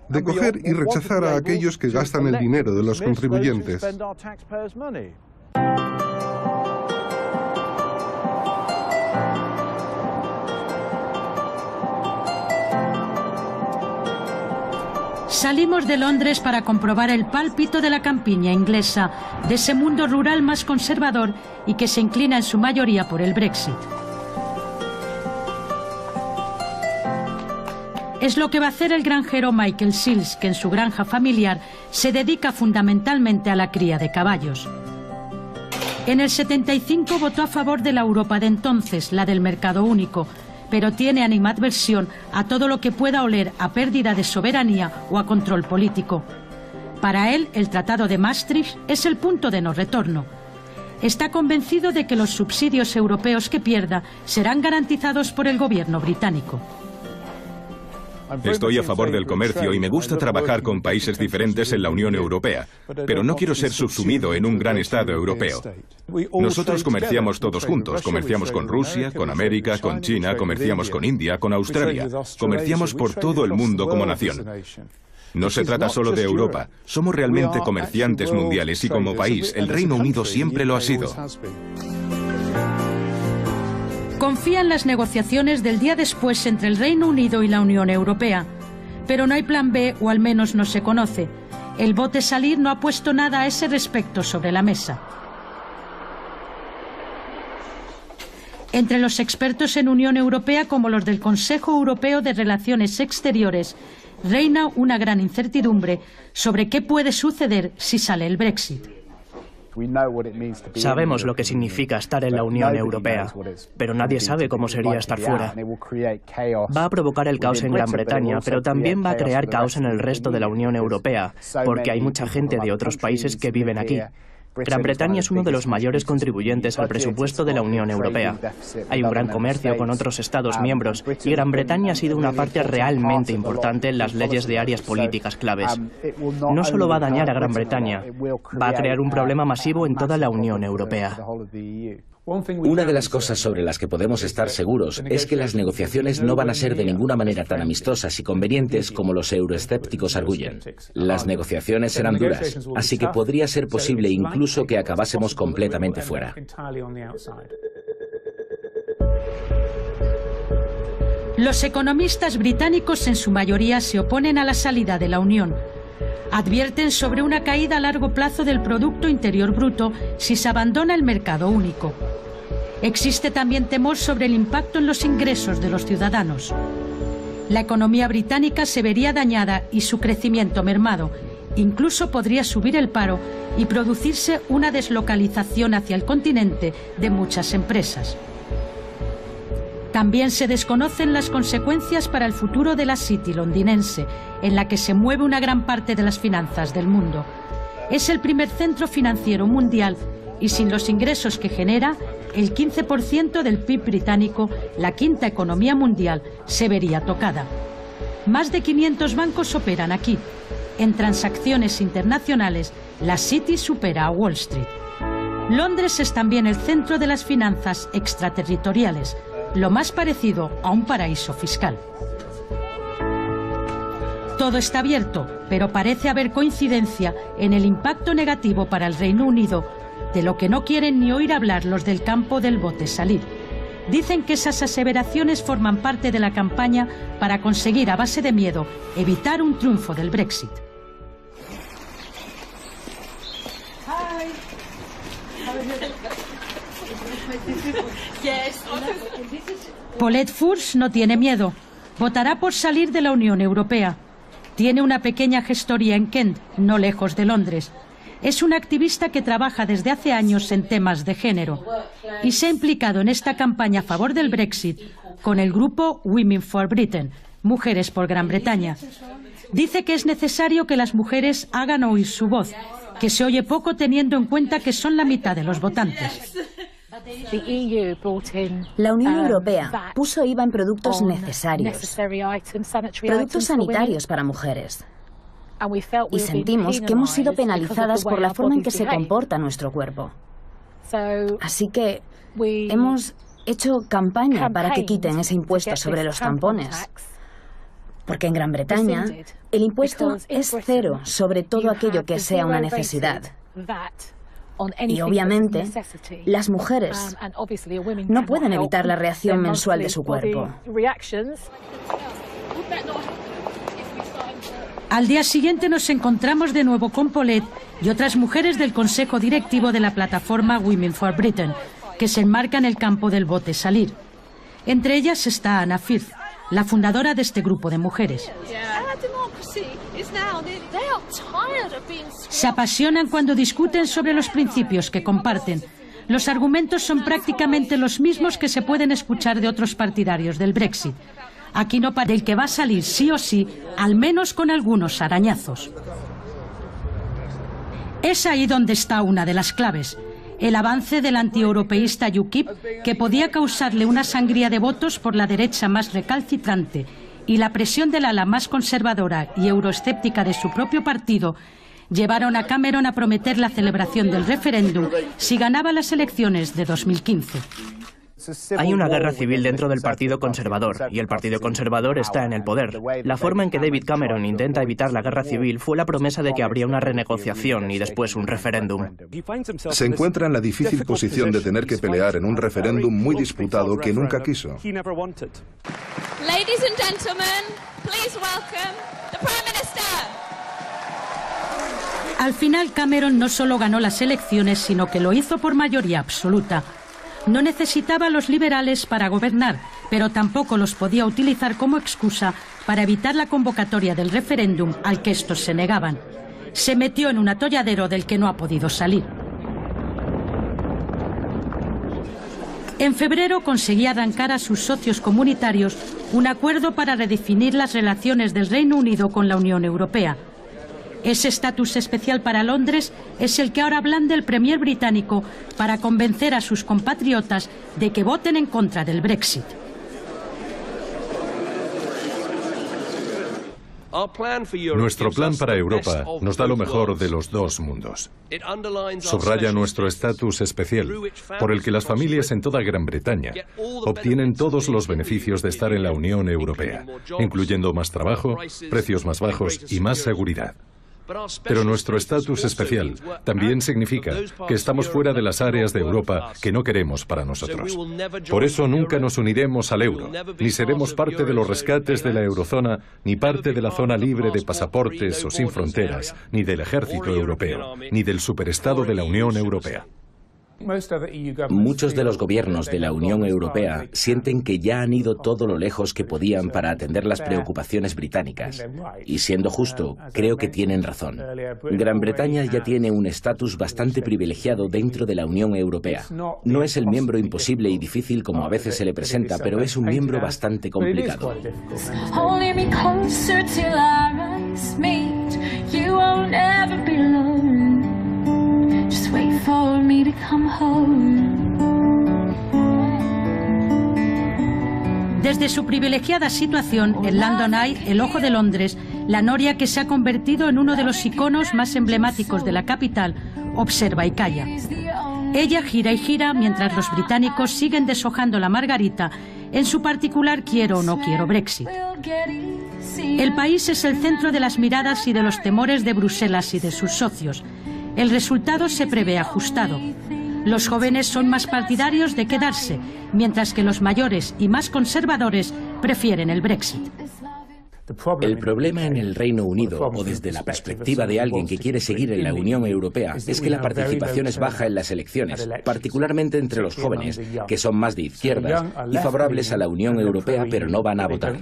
De coger y rechazar a aquellos que gastan el dinero de los contribuyentes. Salimos de Londres para comprobar el pálpito de la campiña inglesa, de ese mundo rural más conservador y que se inclina en su mayoría por el Brexit. Es lo que va a hacer el granjero Michael Sills, que en su granja familiar se dedica fundamentalmente a la cría de caballos. En el 75 votó a favor de la Europa de entonces, la del mercado único, pero tiene animadversión a todo lo que pueda oler a pérdida de soberanía o a control político. Para él, el Tratado de Maastricht es el punto de no retorno. Está convencido de que los subsidios europeos que pierda serán garantizados por el gobierno británico. Estoy a favor del comercio y me gusta trabajar con países diferentes en la Unión Europea, pero no quiero ser subsumido en un gran Estado europeo. Nosotros comerciamos todos juntos, comerciamos con Rusia, con América, con China, comerciamos con India, con Australia, comerciamos por todo el mundo como nación. No se trata solo de Europa, somos realmente comerciantes mundiales y como país, el Reino Unido siempre lo ha sido. Confía en las negociaciones del día después entre el Reino Unido y la Unión Europea. Pero no hay plan B, o al menos no se conoce. El vote salir no ha puesto nada a ese respecto sobre la mesa. Entre los expertos en Unión Europea, como los del Consejo Europeo de Relaciones Exteriores, reina una gran incertidumbre sobre qué puede suceder si sale el Brexit. Sabemos lo que significa estar en la Unión Europea, pero nadie sabe cómo sería estar fuera. Va a provocar el caos en Gran Bretaña, pero también va a crear caos en el resto de la Unión Europea, porque hay mucha gente de otros países que viven aquí. Gran Bretaña es uno de los mayores contribuyentes al presupuesto de la Unión Europea. Hay un gran comercio con otros Estados miembros y Gran Bretaña ha sido una parte realmente importante en las leyes de áreas políticas claves. No solo va a dañar a Gran Bretaña, va a crear un problema masivo en toda la Unión Europea. Una de las cosas sobre las que podemos estar seguros es que las negociaciones no van a ser de ninguna manera tan amistosas y convenientes como los euroescépticos arguyen. Las negociaciones serán duras, así que podría ser posible incluso que acabásemos completamente fuera. Los economistas británicos en su mayoría se oponen a la salida de la Unión. Advierten sobre una caída a largo plazo del Producto Interior Bruto si se abandona el mercado único. Existe también temor sobre el impacto en los ingresos de los ciudadanos. La economía británica se vería dañada y su crecimiento mermado. Incluso podría subir el paro y producirse una deslocalización hacia el continente de muchas empresas. También se desconocen las consecuencias para el futuro de la City londinense, en la que se mueve una gran parte de las finanzas del mundo. Es el primer centro financiero mundial y sin los ingresos que genera, el 15% del PIB británico, la quinta economía mundial, se vería tocada. Más de 500 bancos operan aquí. En transacciones internacionales, la City supera a Wall Street. Londres es también el centro de las finanzas extraterritoriales, lo más parecido a un paraíso fiscal. Todo está abierto, pero parece haber coincidencia en el impacto negativo para el Reino Unido, de lo que no quieren ni oír hablar los del campo del vote salir. Dicen que esas aseveraciones forman parte de la campaña para conseguir, a base de miedo, evitar un triunfo del Brexit. Paulette Furs no tiene miedo. Votará por salir de la Unión Europea. Tiene una pequeña gestoría en Kent, no lejos de Londres. Es una activista que trabaja desde hace años en temas de género y se ha implicado en esta campaña a favor del Brexit con el grupo Women for Britain, Mujeres por Gran Bretaña. Dice que es necesario que las mujeres hagan oír su voz, que se oye poco teniendo en cuenta que son la mitad de los votantes. La Unión Europea puso IVA en productos necesarios, productos sanitarios para mujeres. Y sentimos que hemos sido penalizadas por la forma en que se comporta nuestro cuerpo. Así que hemos hecho campaña para que quiten ese impuesto sobre los tampones. Porque en Gran Bretaña el impuesto es cero sobre todo aquello que sea una necesidad. Y obviamente las mujeres no pueden evitar la reacción mensual de su cuerpo. Al día siguiente nos encontramos de nuevo con Paulette y otras mujeres del consejo directivo de la plataforma Women for Britain, que se enmarca en el campo del vote salir. Entre ellas está Anna Firth, la fundadora de este grupo de mujeres. Se apasionan cuando discuten sobre los principios que comparten. Los argumentos son prácticamente los mismos que se pueden escuchar de otros partidarios del Brexit. Aquí no para el que va a salir sí o sí, al menos con algunos arañazos. Es ahí donde está una de las claves. El avance del antieuropeísta UKIP, que podía causarle una sangría de votos por la derecha más recalcitrante, y la presión del ala más conservadora y euroescéptica de su propio partido, llevaron a Cameron a prometer la celebración del referéndum si ganaba las elecciones de 2015. Hay una guerra civil dentro del Partido Conservador, y el Partido Conservador está en el poder. La forma en que David Cameron intenta evitar la guerra civil fue la promesa de que habría una renegociación y después un referéndum. Se encuentra en la difícil posición de tener que pelear en un referéndum muy disputado que nunca quiso. Ladies and gentlemen, please welcome the Prime Minister. Al final, Cameron no solo ganó las elecciones, sino que lo hizo por mayoría absoluta. No necesitaba a los liberales para gobernar, pero tampoco los podía utilizar como excusa para evitar la convocatoria del referéndum al que estos se negaban. Se metió en un atolladero del que no ha podido salir. En febrero conseguía arrancar a sus socios comunitarios un acuerdo para redefinir las relaciones del Reino Unido con la Unión Europea. Ese estatus especial para Londres es el que ahora blande el premier británico para convencer a sus compatriotas de que voten en contra del Brexit. Nuestro plan para Europa nos da lo mejor de los dos mundos. Subraya nuestro estatus especial, por el que las familias en toda Gran Bretaña obtienen todos los beneficios de estar en la Unión Europea, incluyendo más trabajo, precios más bajos y más seguridad. Pero nuestro estatus especial también significa que estamos fuera de las áreas de Europa que no queremos para nosotros. Por eso nunca nos uniremos al euro, ni seremos parte de los rescates de la eurozona, ni parte de la zona libre de pasaportes o sin fronteras, ni del ejército europeo, ni del superestado de la Unión Europea. Muchos de los gobiernos de la Unión Europea sienten que ya han ido todo lo lejos que podían para atender las preocupaciones británicas. Y siendo justo, creo que tienen razón. Gran Bretaña ya tiene un estatus bastante privilegiado dentro de la Unión Europea. No es el miembro imposible y difícil como a veces se le presenta, pero es un miembro bastante complicado. Just wait for me to come home. Desde su privilegiada situación en London Eye, el ojo de Londres, la noria que se ha convertido en uno de los iconos más emblemáticos de la capital, observa y calla. Ella gira y gira mientras los británicos siguen deshojando la margarita en su particular quiero o no quiero Brexit. El país es el centro de las miradas y de los temores de Bruselas y de sus socios. El resultado se prevé ajustado. Los jóvenes son más partidarios de quedarse, mientras que los mayores y más conservadores prefieren el Brexit. El problema en el Reino Unido, o desde la perspectiva de alguien que quiere seguir en la Unión Europea, es que la participación es baja en las elecciones, particularmente entre los jóvenes, que son más de izquierdas y favorables a la Unión Europea, pero no van a votar.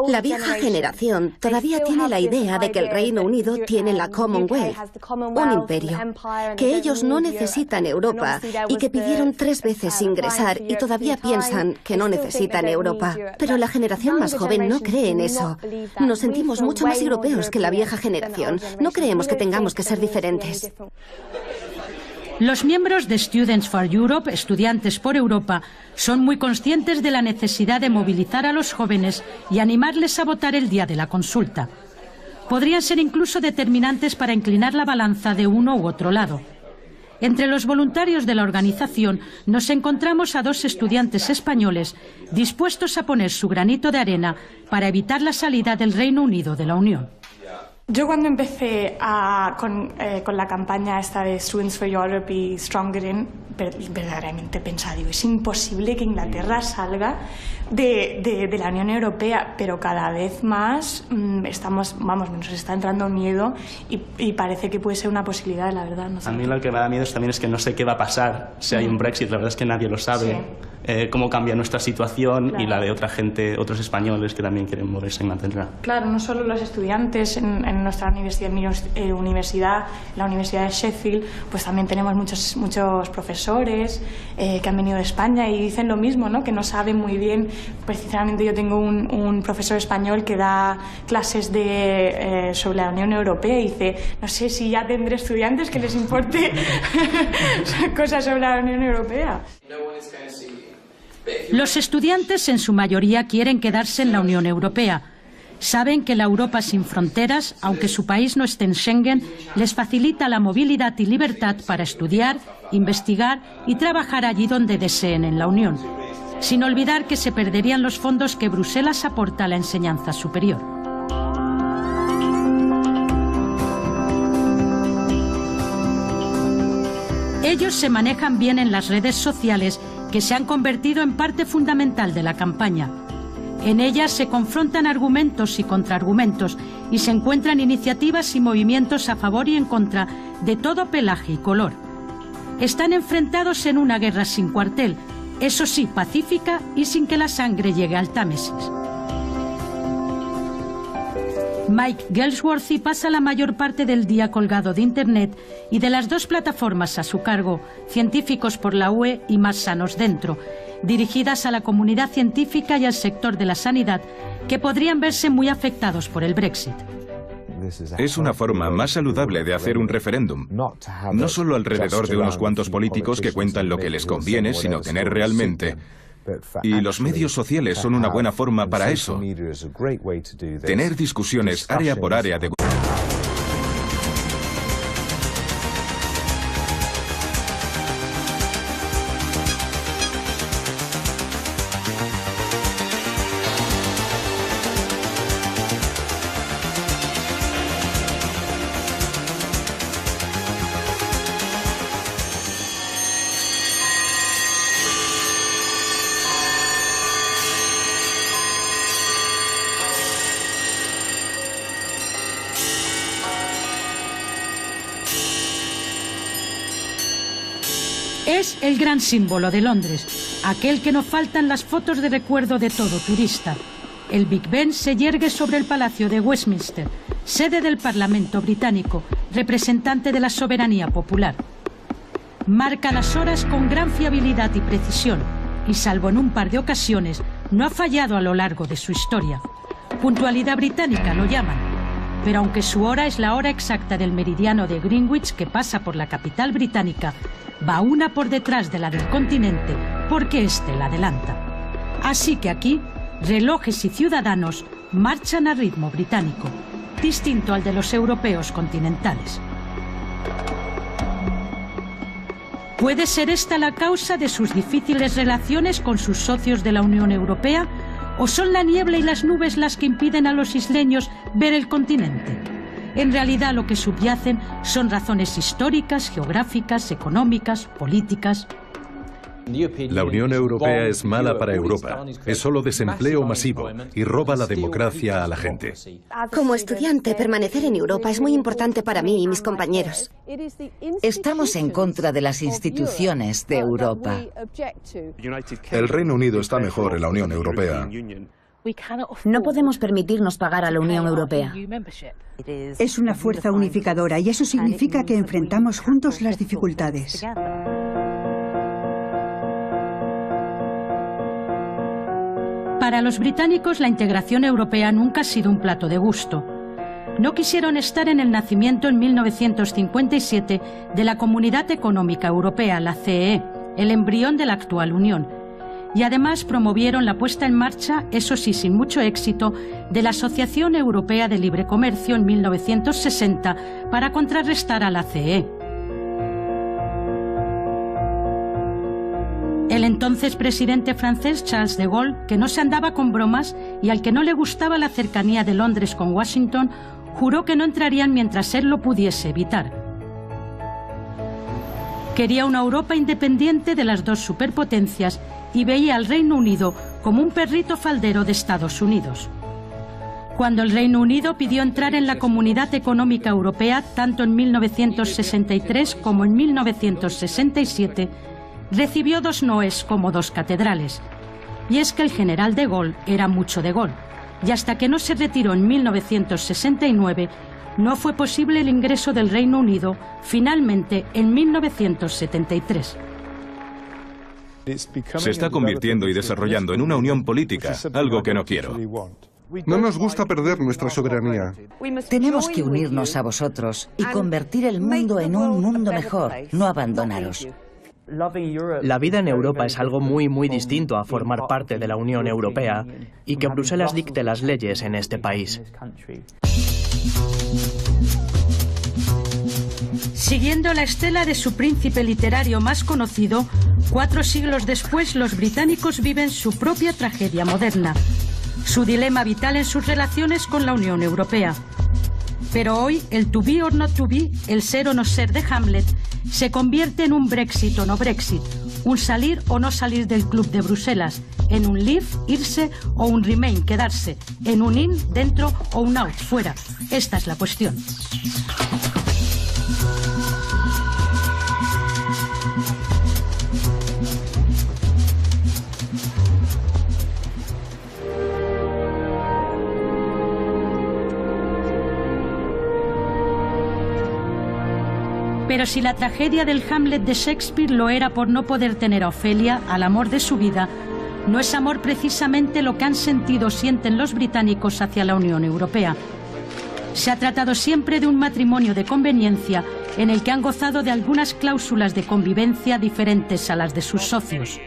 La vieja generación todavía tiene la idea de que el Reino Unido tiene la Commonwealth, un imperio, que ellos no necesitan Europa y que pidieron 3 veces ingresar y todavía piensan que no necesitan Europa. Pero la generación más joven no cree en eso. Nos sentimos mucho más europeos que la vieja generación. No creemos que tengamos que ser diferentes. Los miembros de Students for Europe, Estudiantes por Europa, son muy conscientes de la necesidad de movilizar a los jóvenes y animarles a votar el día de la consulta. Podrían ser incluso determinantes para inclinar la balanza de uno u otro lado. Entre los voluntarios de la organización nos encontramos a 2 estudiantes españoles dispuestos a poner su granito de arena para evitar la salida del Reino Unido de la Unión. Yo cuando empecé con la campaña esta de Students for Europe y Stronger In, verdaderamente pensaba, digo, es imposible que Inglaterra salga de la Unión Europea, pero cada vez más nos está entrando miedo y parece que puede ser una posibilidad, la verdad. No sé. A mí lo que me da miedo también es que no sé qué va a pasar si hay un Brexit, la verdad es que nadie lo sabe. Sí. Cómo cambia nuestra situación, claro, y la de otra gente, otros españoles que también quieren moverse en Inglaterra. Claro, no solo los estudiantes en nuestra universidad, la Universidad de Sheffield, pues también tenemos muchos profesores que han venido de España y dicen lo mismo, ¿no? Que no saben muy bien. Pues sinceramente yo tengo un profesor español que da clases sobre la Unión Europea y dice, no sé si ya tendré estudiantes que les importe cosas sobre la Unión Europea. Los estudiantes en su mayoría quieren quedarse en la Unión Europea. Saben que la Europa sin fronteras, aunque su país no esté en Schengen, les facilita la movilidad y libertad para estudiar, investigar y trabajar allí donde deseen en la Unión, sin olvidar que se perderían los fondos que Bruselas aporta a la enseñanza superior. Ellos se manejan bien en las redes sociales, que se han convertido en parte fundamental de la campaña. En ellas se confrontan argumentos y contraargumentos y se encuentran iniciativas y movimientos a favor y en contra de todo pelaje y color. Están enfrentados en una guerra sin cuartel, eso sí, pacífica y sin que la sangre llegue al Támesis. Mike Galsworthy pasa la mayor parte del día colgado de Internet y de las 2 plataformas a su cargo, Científicos por la UE y Más Sanos Dentro, dirigidas a la comunidad científica y al sector de la sanidad, que podrían verse muy afectados por el Brexit. Es una forma más saludable de hacer un referéndum, no solo alrededor de unos cuantos políticos que cuentan lo que les conviene, sino tener realmente... Y los medios sociales son una buena forma para eso. Tener discusiones área por área de... Es el gran símbolo de Londres, aquel que no faltan las fotos de recuerdo de todo turista. El Big Ben se yergue sobre el Palacio de Westminster, sede del Parlamento británico, representante de la soberanía popular. Marca las horas con gran fiabilidad y precisión, y salvo en un par de ocasiones, no ha fallado a lo largo de su historia. Puntualidad británica lo llaman, pero aunque su hora es la hora exacta del meridiano de Greenwich que pasa por la capital británica, va una por detrás de la del continente porque éste la adelanta. Así que aquí, relojes y ciudadanos marchan a ritmo británico, distinto al de los europeos continentales. ¿Puede ser esta la causa de sus difíciles relaciones con sus socios de la Unión Europea? ¿O son la niebla y las nubes las que impiden a los isleños ver el continente? En realidad lo que subyacen son razones históricas, geográficas, económicas, políticas. La Unión Europea es mala para Europa, es solo desempleo masivo y roba la democracia a la gente. Como estudiante, permanecer en Europa es muy importante para mí y mis compañeros. Estamos en contra de las instituciones de Europa. El Reino Unido está mejor en la Unión Europea. No podemos permitirnos pagar a la Unión Europea. Es una fuerza unificadora y eso significa que enfrentamos juntos las dificultades. Para los británicos, la integración europea nunca ha sido un plato de gusto. No quisieron estar en el nacimiento en 1957 de la Comunidad Económica Europea, la CEE, el embrión de la actual Unión. Y además promovieron la puesta en marcha, eso sí sin mucho éxito, de la Asociación Europea de Libre Comercio en 1960 para contrarrestar a la CEE. El entonces presidente francés Charles de Gaulle, que no se andaba con bromas y al que no le gustaba la cercanía de Londres con Washington, juró que no entrarían mientras él lo pudiese evitar. Quería una Europa independiente de las dos superpotencias y veía al Reino Unido como un perrito faldero de Estados Unidos. Cuando el Reino Unido pidió entrar en la Comunidad Económica Europea, tanto en 1963 como en 1967, recibió dos noes como dos catedrales. Y es que el general de Gaulle era mucho de Gaulle, y hasta que no se retiró en 1969, no fue posible el ingreso del Reino Unido, finalmente en 1973. Se está convirtiendo y desarrollando en una unión política, algo que no quiero. No nos gusta perder nuestra soberanía. Tenemos que unirnos a vosotros y convertir el mundo en un mundo mejor, no abandonaros. La vida en Europa es algo muy distinto a formar parte de la Unión Europea y que Bruselas dicte las leyes en este país. Siguiendo la estela de su príncipe literario más conocido, 4 siglos después los británicos viven su propia tragedia moderna, su dilema vital en sus relaciones con la Unión Europea. Pero hoy el to be or not to be, el ser o no ser de Hamlet, se convierte en un Brexit o no Brexit, un salir o no salir del club de Bruselas, en un leave, irse, o un remain, quedarse, en un in, dentro, o un out, fuera. Esta es la cuestión. Pero si la tragedia del Hamlet de Shakespeare lo era por no poder tener a Ofelia, al amor de su vida, no es amor precisamente lo que han sentido o sienten los británicos hacia la Unión Europea. Se ha tratado siempre de un matrimonio de conveniencia en el que han gozado de algunas cláusulas de convivencia diferentes a las de sus socios.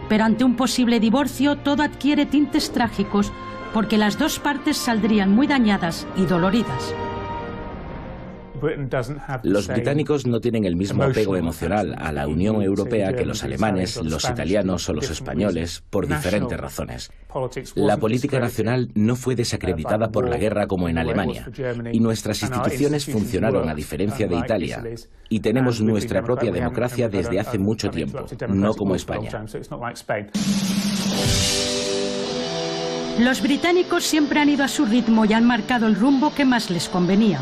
Pero ante un posible divorcio todo adquiere tintes trágicos porque las dos partes saldrían muy dañadas y doloridas. Los británicos no tienen el mismo apego emocional a la Unión Europea que los alemanes, los italianos o los españoles, por diferentes razones. La política nacional no fue desacreditada por la guerra como en Alemania, y nuestras instituciones funcionaron a diferencia de Italia, y tenemos nuestra propia democracia desde hace mucho tiempo, no como España. Los británicos siempre han ido a su ritmo y han marcado el rumbo que más les convenía.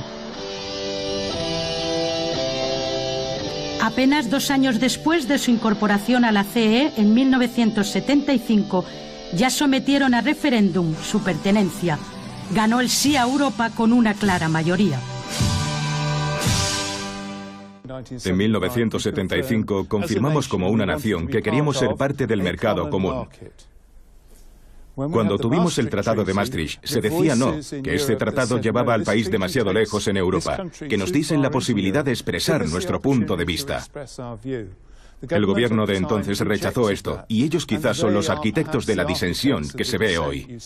Apenas 2 años después de su incorporación a la CEE, en 1975, ya sometieron a referéndum su pertenencia. Ganó el sí a Europa con una clara mayoría. En 1975 confirmamos como una nación que queríamos ser parte del mercado común. Cuando tuvimos el Tratado de Maastricht, se decía no, que este tratado llevaba al país demasiado lejos en Europa, que nos diesen la posibilidad de expresar nuestro punto de vista. El gobierno de entonces rechazó esto, y ellos quizás son los arquitectos de la disensión que se ve hoy.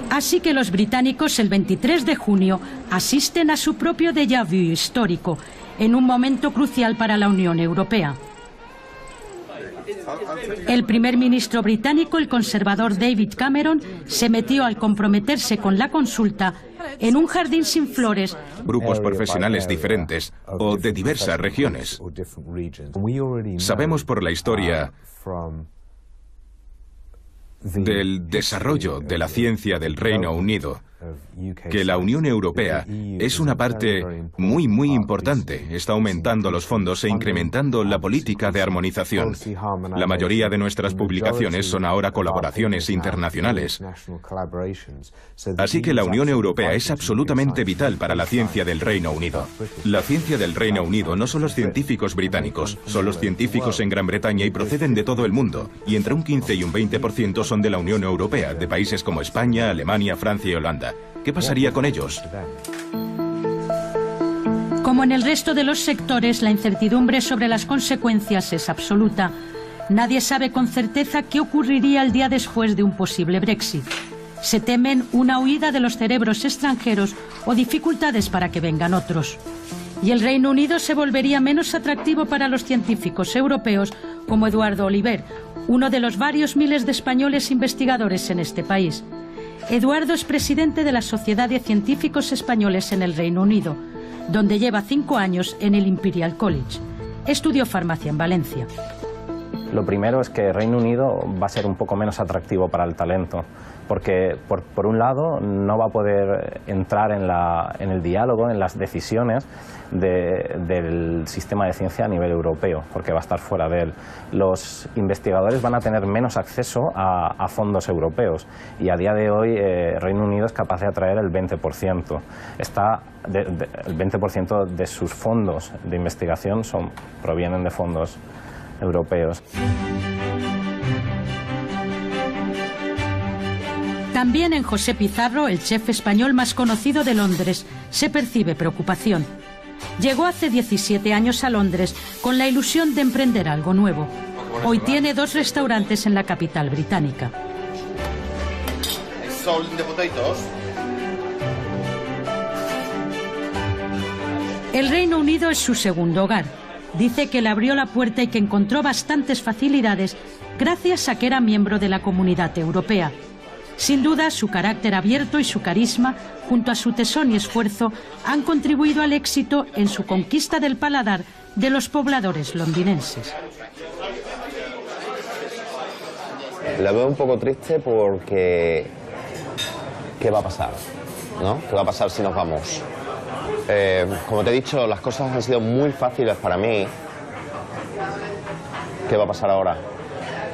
Así que los británicos el 23 de junio asisten a su propio déjà vu histórico, en un momento crucial para la Unión Europea. El primer ministro británico, el conservador David Cameron, se metió al comprometerse con la consulta en un jardín sin flores. Grupos profesionales diferentes o de diversas regiones. Sabemos por la historia del desarrollo de la ciencia del Reino Unido que la Unión Europea es una parte muy importante. Está aumentando los fondos e incrementando la política de armonización. La mayoría de nuestras publicaciones son ahora colaboraciones internacionales. Así que la Unión Europea es absolutamente vital para la ciencia del Reino Unido. La ciencia del Reino Unido no son los científicos británicos, son los científicos en Gran Bretaña y proceden de todo el mundo. Y entre un 15 y un 20% son de la Unión Europea, de países como España, Alemania, Francia y Holanda. ¿Qué pasaría con ellos? Como en el resto de los sectores, la incertidumbre sobre las consecuencias es absoluta. Nadie sabe con certeza qué ocurriría el día después de un posible Brexit. Se temen una huida de los cerebros extranjeros o dificultades para que vengan otros. Y el Reino Unido se volvería menos atractivo para los científicos europeos como Eduardo Oliver, uno de los varios miles de españoles investigadores en este país. Eduardo es presidente de la Sociedad de Científicos Españoles en el Reino Unido, donde lleva 5 años en el Imperial College. Estudió farmacia en Valencia. Lo primero es que Reino Unido va a ser un poco menos atractivo para el talento, porque por un lado no va a poder entrar en el diálogo, en las decisiones del sistema de ciencia a nivel europeo, porque va a estar fuera de él. Los investigadores van a tener menos acceso a fondos europeos y a día de hoy Reino Unido es capaz de atraer el 20%. El 20% de sus fondos de investigación provienen de fondos europeos. También en José Pizarro, el chef español más conocido de Londres, se percibe preocupación. Llegó hace 17 años a Londres con la ilusión de emprender algo nuevo. Hoy tiene 2 restaurantes en la capital británica. El Reino Unido es su segundo hogar. Dice que le abrió la puerta y que encontró bastantes facilidades gracias a que era miembro de la Comunidad Europea. Sin duda, su carácter abierto y su carisma, junto a su tesón y esfuerzo, han contribuido al éxito en su conquista del paladar de los pobladores londinenses. La veo un poco triste porque ¿qué va a pasar? ¿No? ¿Qué va a pasar si nos vamos? Como te he dicho, las cosas han sido muy fáciles para mí. ¿Qué va a pasar ahora?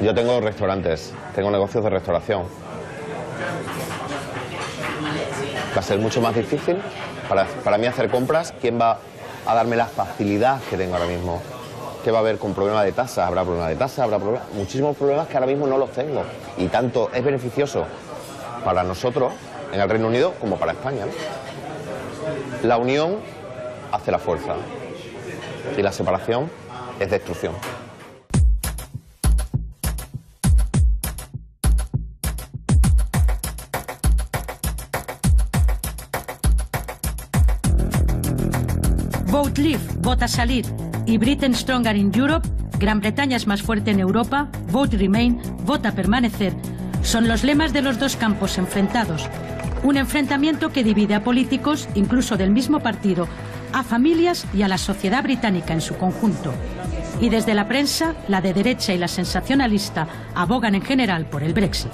Yo tengo restaurantes, tengo negocios de restauración. Va a ser mucho más difícil para mí hacer compras. ¿Quién va a darme la facilidad que tengo ahora mismo? ¿Qué va a haber con problemas de tasas? ¿Habrá problemas de tasas? ¿Habrá muchísimos problemas que ahora mismo no los tengo? Y tanto es beneficioso para nosotros en el Reino Unido como para España, ¿no? La unión hace la fuerza y la separación es destrucción. Vote Leave, vota salir, y Britain Stronger in Europe, Gran Bretaña es más fuerte en Europa, Vote Remain, vota permanecer, son los lemas de los dos campos enfrentados. Un enfrentamiento que divide a políticos, incluso del mismo partido, a familias y a la sociedad británica en su conjunto. Y desde la prensa, la de derecha y la sensacionalista abogan en general por el Brexit.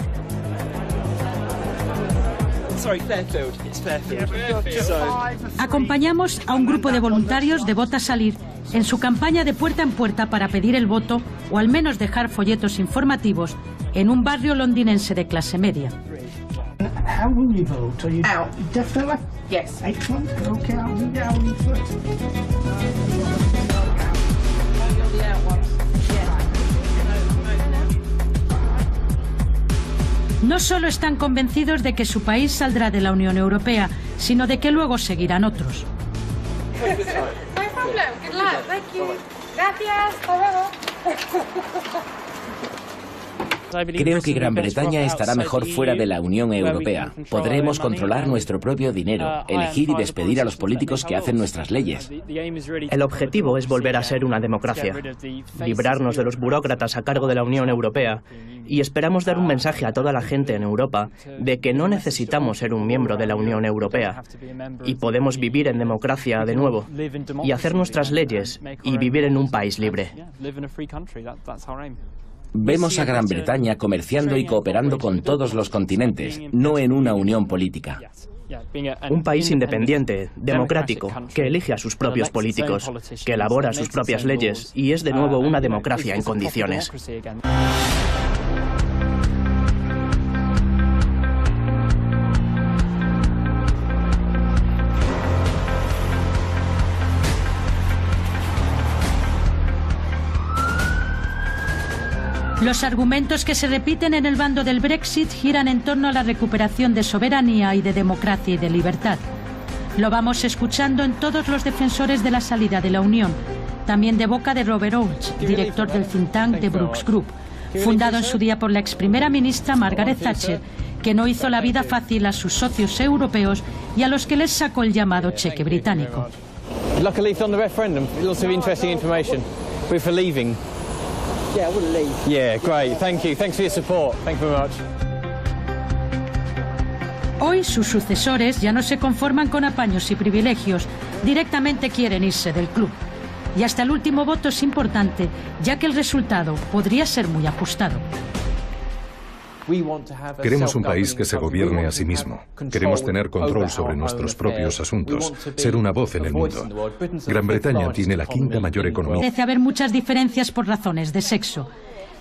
Acompañamos a un grupo de voluntarios de Vota Salir en su campaña de puerta en puerta para pedir el voto o al menos dejar folletos informativos en un barrio londinense de clase media. How will you vote? Are you out? Definitely? Yes. 8 months? Okay, I'll be down in 30. No solo están convencidos de que su país saldrá de la Unión Europea, sino de que luego seguirán otros. No problem. Good luck. Thank you. Gracias. Hasta luego. Creo que Gran Bretaña estará mejor fuera de la Unión Europea. Podremos controlar nuestro propio dinero, elegir y despedir a los políticos que hacen nuestras leyes. El objetivo es volver a ser una democracia, librarnos de los burócratas a cargo de la Unión Europea, y esperamos dar un mensaje a toda la gente en Europa de que no necesitamos ser un miembro de la Unión Europea y podemos vivir en democracia de nuevo y hacer nuestras leyes y vivir en un país libre. Vemos a Gran Bretaña comerciando y cooperando con todos los continentes, no en una unión política. Un país independiente, democrático, que elige a sus propios políticos, que elabora sus propias leyes y es de nuevo una democracia en condiciones. Los argumentos que se repiten en el bando del Brexit giran en torno a la recuperación de soberanía y de democracia y de libertad. Lo vamos escuchando en todos los defensores de la salida de la Unión, también de boca de Robert Olds, director del think tank de Brooks Group, fundado en su día por la ex primera ministra Margaret Thatcher, que no hizo la vida fácil a sus socios europeos y a los que les sacó el llamado cheque británico. Yeah, I wouldn't leave. Yeah, great. Thank you. Thanks for your support. Thank you very much. Hoy sus sucesores ya no se conforman con apaños y privilegios, directamente quieren irse del club. Y hasta el último voto es importante, ya que el resultado podría ser muy ajustado. Queremos un país que se gobierne a sí mismo. Queremos tener control sobre nuestros propios asuntos, ser una voz en el mundo. Gran Bretaña tiene la quinta mayor economía. Parece haber muchas diferencias por razones de sexo.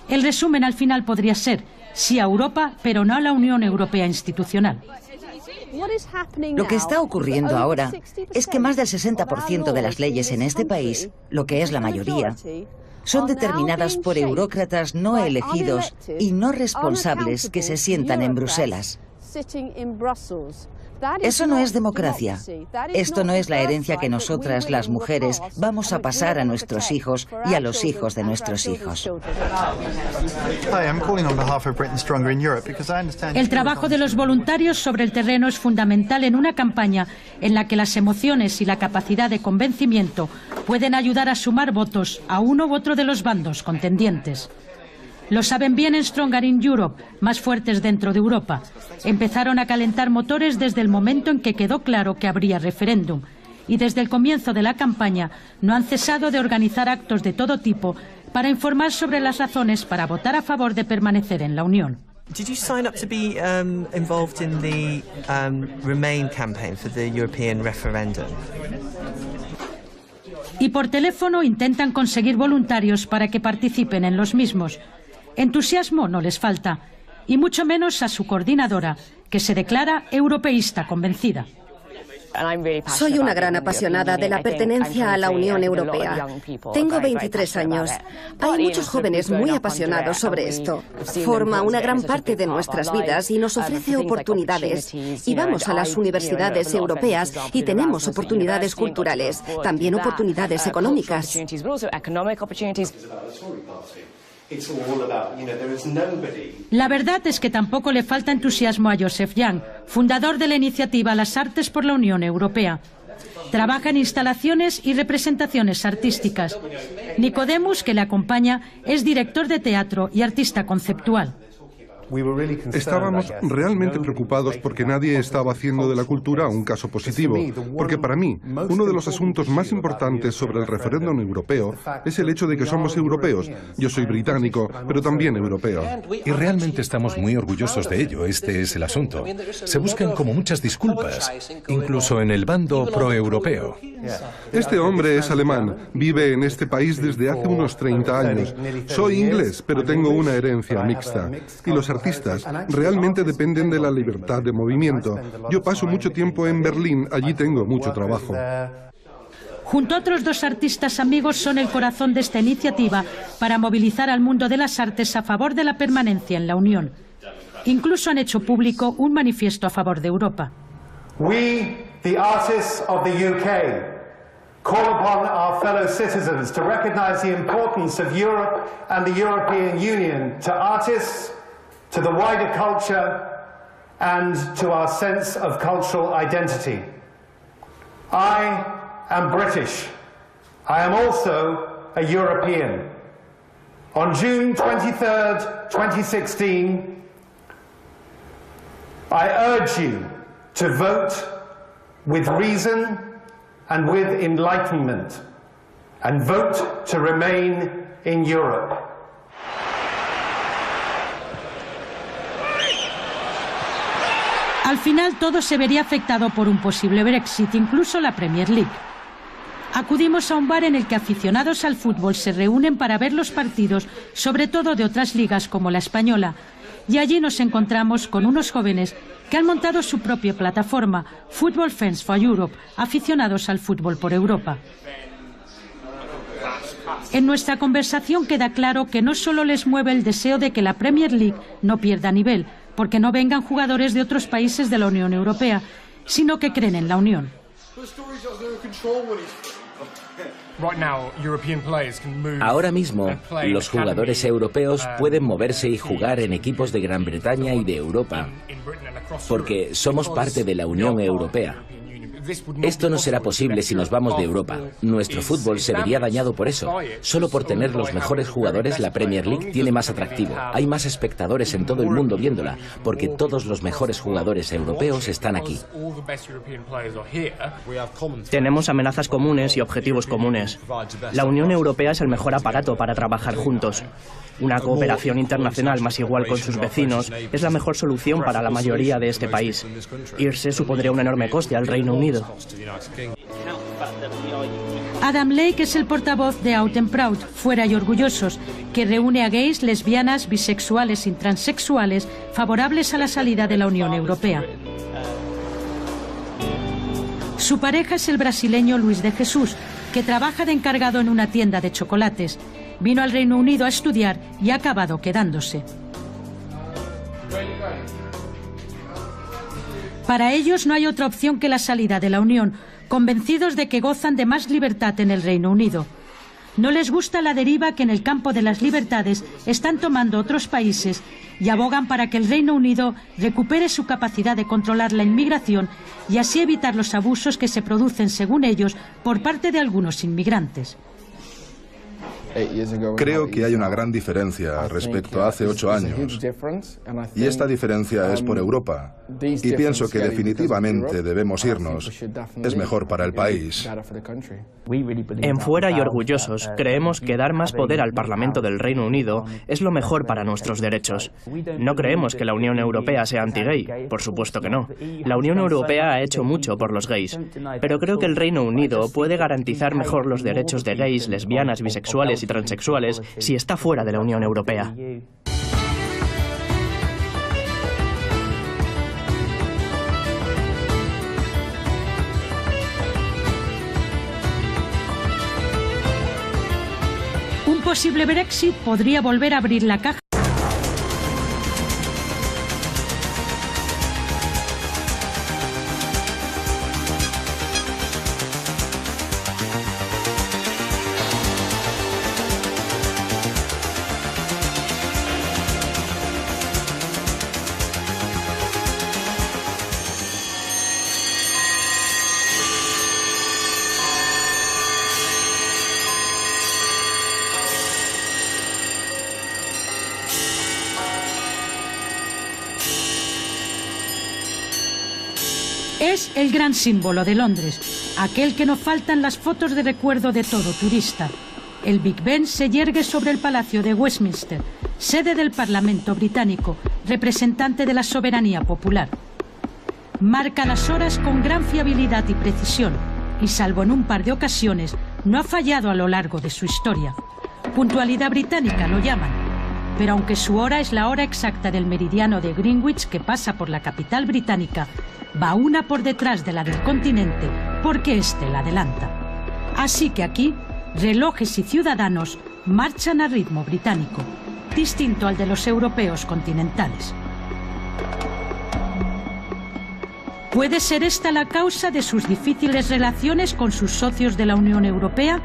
El resumen al final podría ser sí a Europa, pero no a la Unión Europea institucional. Lo que está ocurriendo ahora es que más del 60% de las leyes en este país, lo que es la mayoría, son determinadas por eurócratas no elegidos y no responsables que se sientan en Bruselas. Eso no es democracia. Esto no es la herencia que nosotras, las mujeres, vamos a pasar a nuestros hijos y a los hijos de nuestros hijos. El trabajo de los voluntarios sobre el terreno es fundamental en una campaña en la que las emociones y la capacidad de convencimiento pueden ayudar a sumar votos a uno u otro de los bandos contendientes. Lo saben bien en Stronger in Europe, más fuertes dentro de Europa. Empezaron a calentar motores desde el momento en que quedó claro que habría referéndum. Y desde el comienzo de la campaña no han cesado de organizar actos de todo tipo para informar sobre las razones para votar a favor de permanecer en la Unión. Did you sign up to be involved in the Remain campaign for the European referendum? Y por teléfono intentan conseguir voluntarios para que participen en los mismos. Entusiasmo no les falta, y mucho menos a su coordinadora, que se declara europeísta convencida. Soy una gran apasionada de la pertenencia a la Unión Europea. Tengo 23 años. Hay muchos jóvenes muy apasionados sobre esto. Forma una gran parte de nuestras vidas y nos ofrece oportunidades. Y vamos a las universidades europeas y tenemos oportunidades culturales, también oportunidades económicas. La verdad es que tampoco le falta entusiasmo a Joseph Young, fundador de la iniciativa Las Artes por la Unión Europea. Trabaja en instalaciones y representaciones artísticas. Nicodemus, que le acompaña, es director de teatro y artista conceptual. Estábamos realmente preocupados porque nadie estaba haciendo de la cultura un caso positivo, porque para mí, uno de los asuntos más importantes sobre el referéndum europeo es el hecho de que somos europeos. Yo soy británico, pero también europeo. Y realmente estamos muy orgullosos de ello, este es el asunto. Se buscan como muchas disculpas, incluso en el bando pro-europeo. Este hombre es alemán, vive en este país desde hace unos 30 años. Soy inglés, pero tengo una herencia mixta. Y los artistas realmente dependen de la libertad de movimiento. Yo paso mucho tiempo en Berlín, allí tengo mucho trabajo. Junto a otros dos artistas amigos son el corazón de esta iniciativa para movilizar al mundo de las artes a favor de la permanencia en la Unión. Incluso han hecho público un manifiesto a favor de Europa. We, the artists of the UK, call upon our fellow citizens to recognize the importance of Europe and the European Union to artists, to the wider culture and to our sense of cultural identity. I am British. I am also a European. On June 23rd, 2016, I urge you to vote with reason and with enlightenment, and vote to remain in Europe. Al final todo se vería afectado por un posible Brexit, incluso la Premier League. Acudimos a un bar en el que aficionados al fútbol se reúnen para ver los partidos, sobre todo de otras ligas como la española, y allí nos encontramos con unos jóvenes que han montado su propia plataforma, Football Fans for Europe, aficionados al fútbol por Europa. En nuestra conversación queda claro que no solo les mueve el deseo de que la Premier League no pierda nivel, porque no vengan jugadores de otros países de la Unión Europea, sino que creen en la Unión. Ahora mismo, los jugadores europeos pueden moverse y jugar en equipos de Gran Bretaña y de Europa, porque somos parte de la Unión Europea. Esto no será posible si nos vamos de Europa. Nuestro fútbol se vería dañado por eso. Solo por tener los mejores jugadores, la Premier League tiene más atractivo. Hay más espectadores en todo el mundo viéndola, porque todos los mejores jugadores europeos están aquí. Tenemos amenazas comunes y objetivos comunes. La Unión Europea es el mejor aparato para trabajar juntos. Una cooperación internacional más igual con sus vecinos es la mejor solución para la mayoría de este país. Irse supondría un enorme coste al Reino Unido. Adam Lake es el portavoz de Out and Proud, Fuera y Orgullosos, que reúne a gays, lesbianas, bisexuales y transexuales favorables a la salida de la Unión Europea. Su pareja es el brasileño Luis de Jesús, que trabaja de encargado en una tienda de chocolates. Vino al Reino Unido a estudiar y ha acabado quedándose. Para ellos no hay otra opción que la salida de la Unión, convencidos de que gozan de más libertad en el Reino Unido. No les gusta la deriva que en el campo de las libertades están tomando otros países y abogan para que el Reino Unido recupere su capacidad de controlar la inmigración y así evitar los abusos que se producen, según ellos, por parte de algunos inmigrantes. Creo que hay una gran diferencia respecto a hace 8 años, y esta diferencia es por Europa, y pienso que definitivamente debemos irnos. Es mejor para el país. En Fuera y Orgullosos creemos que dar más poder al Parlamento del Reino Unido es lo mejor para nuestros derechos. No creemos que la Unión Europea sea anti-gay, por supuesto que no. La Unión Europea ha hecho mucho por los gays, pero creo que el Reino Unido puede garantizar mejor los derechos de gays, lesbianas, bisexuales y transexuales si está fuera de la Unión Europea. Un posible Brexit podría volver a abrir la caja. Es el gran símbolo de Londres, aquel que no faltan las fotos de recuerdo de todo turista. El Big Ben se yergue sobre el Palacio de Westminster, sede del Parlamento británico, representante de la soberanía popular. Marca las horas con gran fiabilidad y precisión, y salvo en un par de ocasiones, no ha fallado a lo largo de su historia. Puntualidad británica lo llaman, pero aunque su hora es la hora exacta del meridiano de Greenwich que pasa por la capital británica, va una por detrás de la del continente porque éste la adelanta. Así que aquí, relojes y ciudadanos marchan a ritmo británico, distinto al de los europeos continentales. ¿Puede ser esta la causa de sus difíciles relaciones con sus socios de la Unión Europea?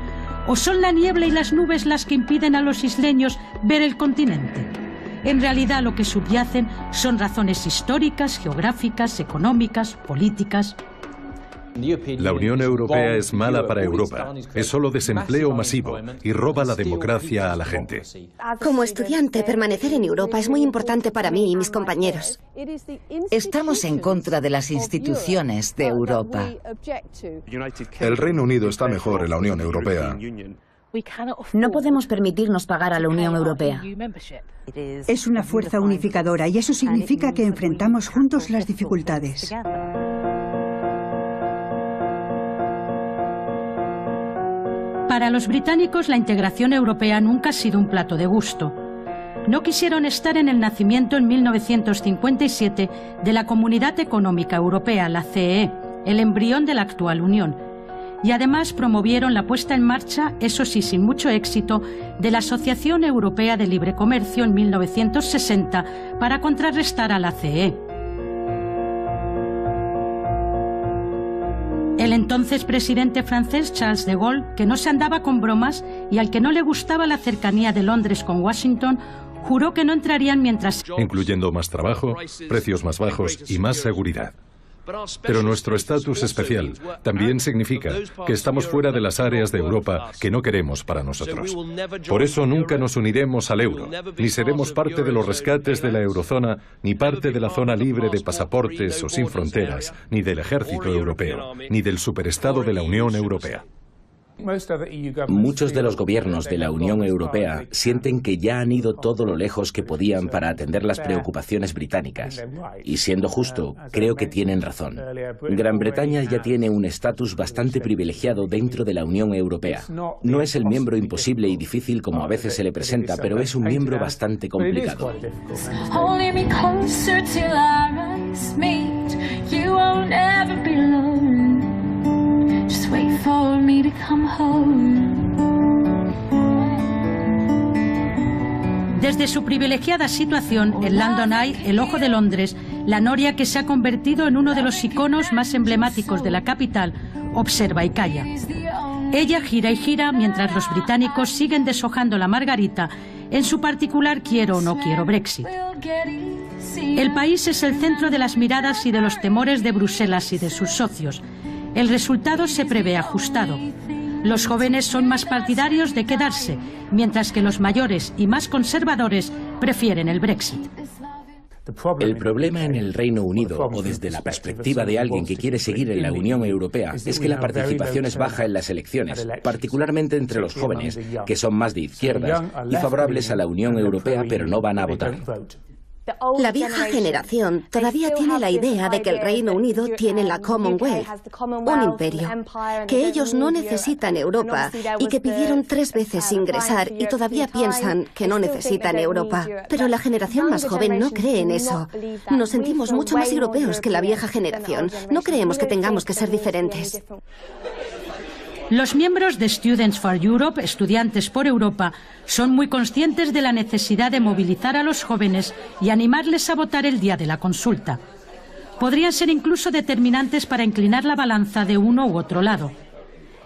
¿O son la niebla y las nubes las que impiden a los isleños ver el continente? En realidad lo que subyacen son razones históricas, geográficas, económicas, políticas. La Unión Europea es mala para Europa, es solo desempleo masivo y roba la democracia a la gente. Como estudiante, permanecer en Europa es muy importante para mí y mis compañeros. Estamos en contra de las instituciones de Europa. El Reino Unido está mejor en la Unión Europea. No podemos permitirnos pagar a la Unión Europea. Es una fuerza unificadora y eso significa que enfrentamos juntos las dificultades. Para los británicos, la integración europea nunca ha sido un plato de gusto. No quisieron estar en el nacimiento en 1957 de la Comunidad Económica Europea, la CEE, el embrión de la actual Unión. Y además promovieron la puesta en marcha, eso sí sin mucho éxito, de la Asociación Europea de Libre Comercio en 1960 para contrarrestar a la CEE. El entonces presidente francés Charles de Gaulle, que no se andaba con bromas y al que no le gustaba la cercanía de Londres con Washington, juró que no entrarían mientras... Incluyendo más trabajo, precios más bajos y más seguridad. Pero nuestro estatus especial también significa que estamos fuera de las áreas de Europa que no queremos para nosotros. Por eso nunca nos uniremos al euro, ni seremos parte de los rescates de la eurozona, ni parte de la zona libre de pasaportes o sin fronteras, ni del ejército europeo, ni del superestado de la Unión Europea. Muchos de los gobiernos de la Unión Europea sienten que ya han ido todo lo lejos que podían para atender las preocupaciones británicas. Y siendo justo, creo que tienen razón. Gran Bretaña ya tiene un estatus bastante privilegiado dentro de la Unión Europea. No es el miembro imposible y difícil como a veces se le presenta, pero es un miembro bastante complicado. Desde su privilegiada situación, el London Eye, el Ojo de Londres, la noria que se ha convertido en uno de los iconos más emblemáticos de la capital, observa y calla. Ella gira y gira mientras los británicos siguen deshojando la margarita en su particular quiero o no quiero Brexit. El país es el centro de las miradas y de los temores de Bruselas y de sus socios. El resultado se prevé ajustado. Los jóvenes son más partidarios de quedarse, mientras que los mayores y más conservadores prefieren el Brexit. El problema en el Reino Unido, o desde la perspectiva de alguien que quiere seguir en la Unión Europea, es que la participación es baja en las elecciones, particularmente entre los jóvenes, que son más de izquierdas y favorables a la Unión Europea, pero no van a votar. La vieja generación todavía tiene la idea de que el Reino Unido tiene la Commonwealth, un imperio, que ellos no necesitan Europa y que pidieron 3 veces ingresar y todavía piensan que no necesitan Europa. Pero la generación más joven no cree en eso. Nos sentimos mucho más europeos que la vieja generación. No creemos que tengamos que ser diferentes. Los miembros de Students for Europe, Estudiantes por Europa, son muy conscientes de la necesidad de movilizar a los jóvenes y animarles a votar el día de la consulta. Podrían ser incluso determinantes para inclinar la balanza de uno u otro lado.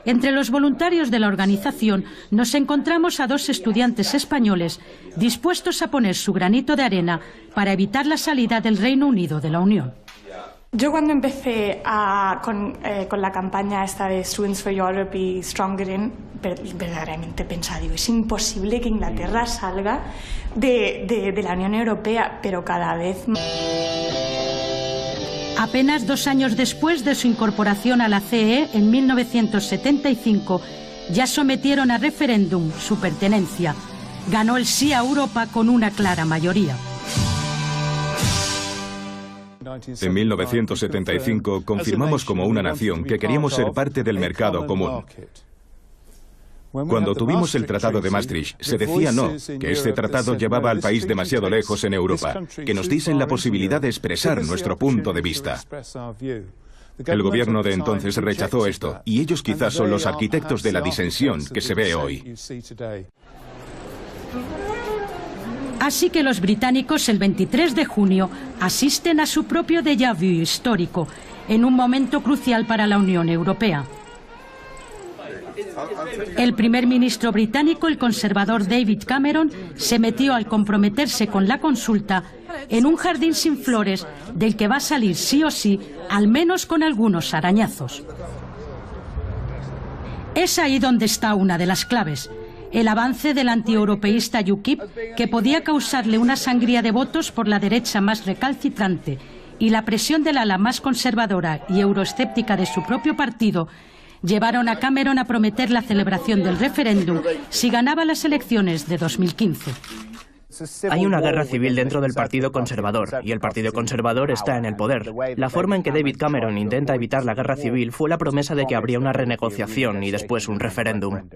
Entre los voluntarios de la organización nos encontramos a 2 estudiantes españoles dispuestos a poner su granito de arena para evitar la salida del Reino Unido de la Unión. Yo cuando empecé con la campaña esta de Students for Europe y Stronger In, verdaderamente pensaba, digo, es imposible que Inglaterra salga de la Unión Europea, pero cada vez más. Apenas 2 años después de su incorporación a la CEE, en 1975, ya sometieron a referéndum su pertenencia. Ganó el sí a Europa con una clara mayoría. En 1975 confirmamos como una nación que queríamos ser parte del mercado común. Cuando tuvimos el Tratado de Maastricht, se decía no, que este tratado llevaba al país demasiado lejos en Europa, que nos diesen la posibilidad de expresar nuestro punto de vista. El gobierno de entonces rechazó esto, y ellos quizás son los arquitectos de la disensión que se ve hoy. Así que los británicos el 23 de junio asisten a su propio déjà vu histórico, en un momento crucial para la Unión Europea. El primer ministro británico, el conservador David Cameron, se metió al comprometerse con la consulta en un jardín sin flores del que va a salir sí o sí, al menos con algunos arañazos. Es ahí donde está una de las claves: el avance del antieuropeísta UKIP, que podía causarle una sangría de votos por la derecha más recalcitrante, y la presión del ala más conservadora y euroescéptica de su propio partido, llevaron a Cameron a prometer la celebración del referéndum si ganaba las elecciones de 2015. Hay una guerra civil dentro del Partido Conservador y el Partido Conservador está en el poder. La forma en que David Cameron intenta evitar la guerra civil fue la promesa de que habría una renegociación y después un referéndum.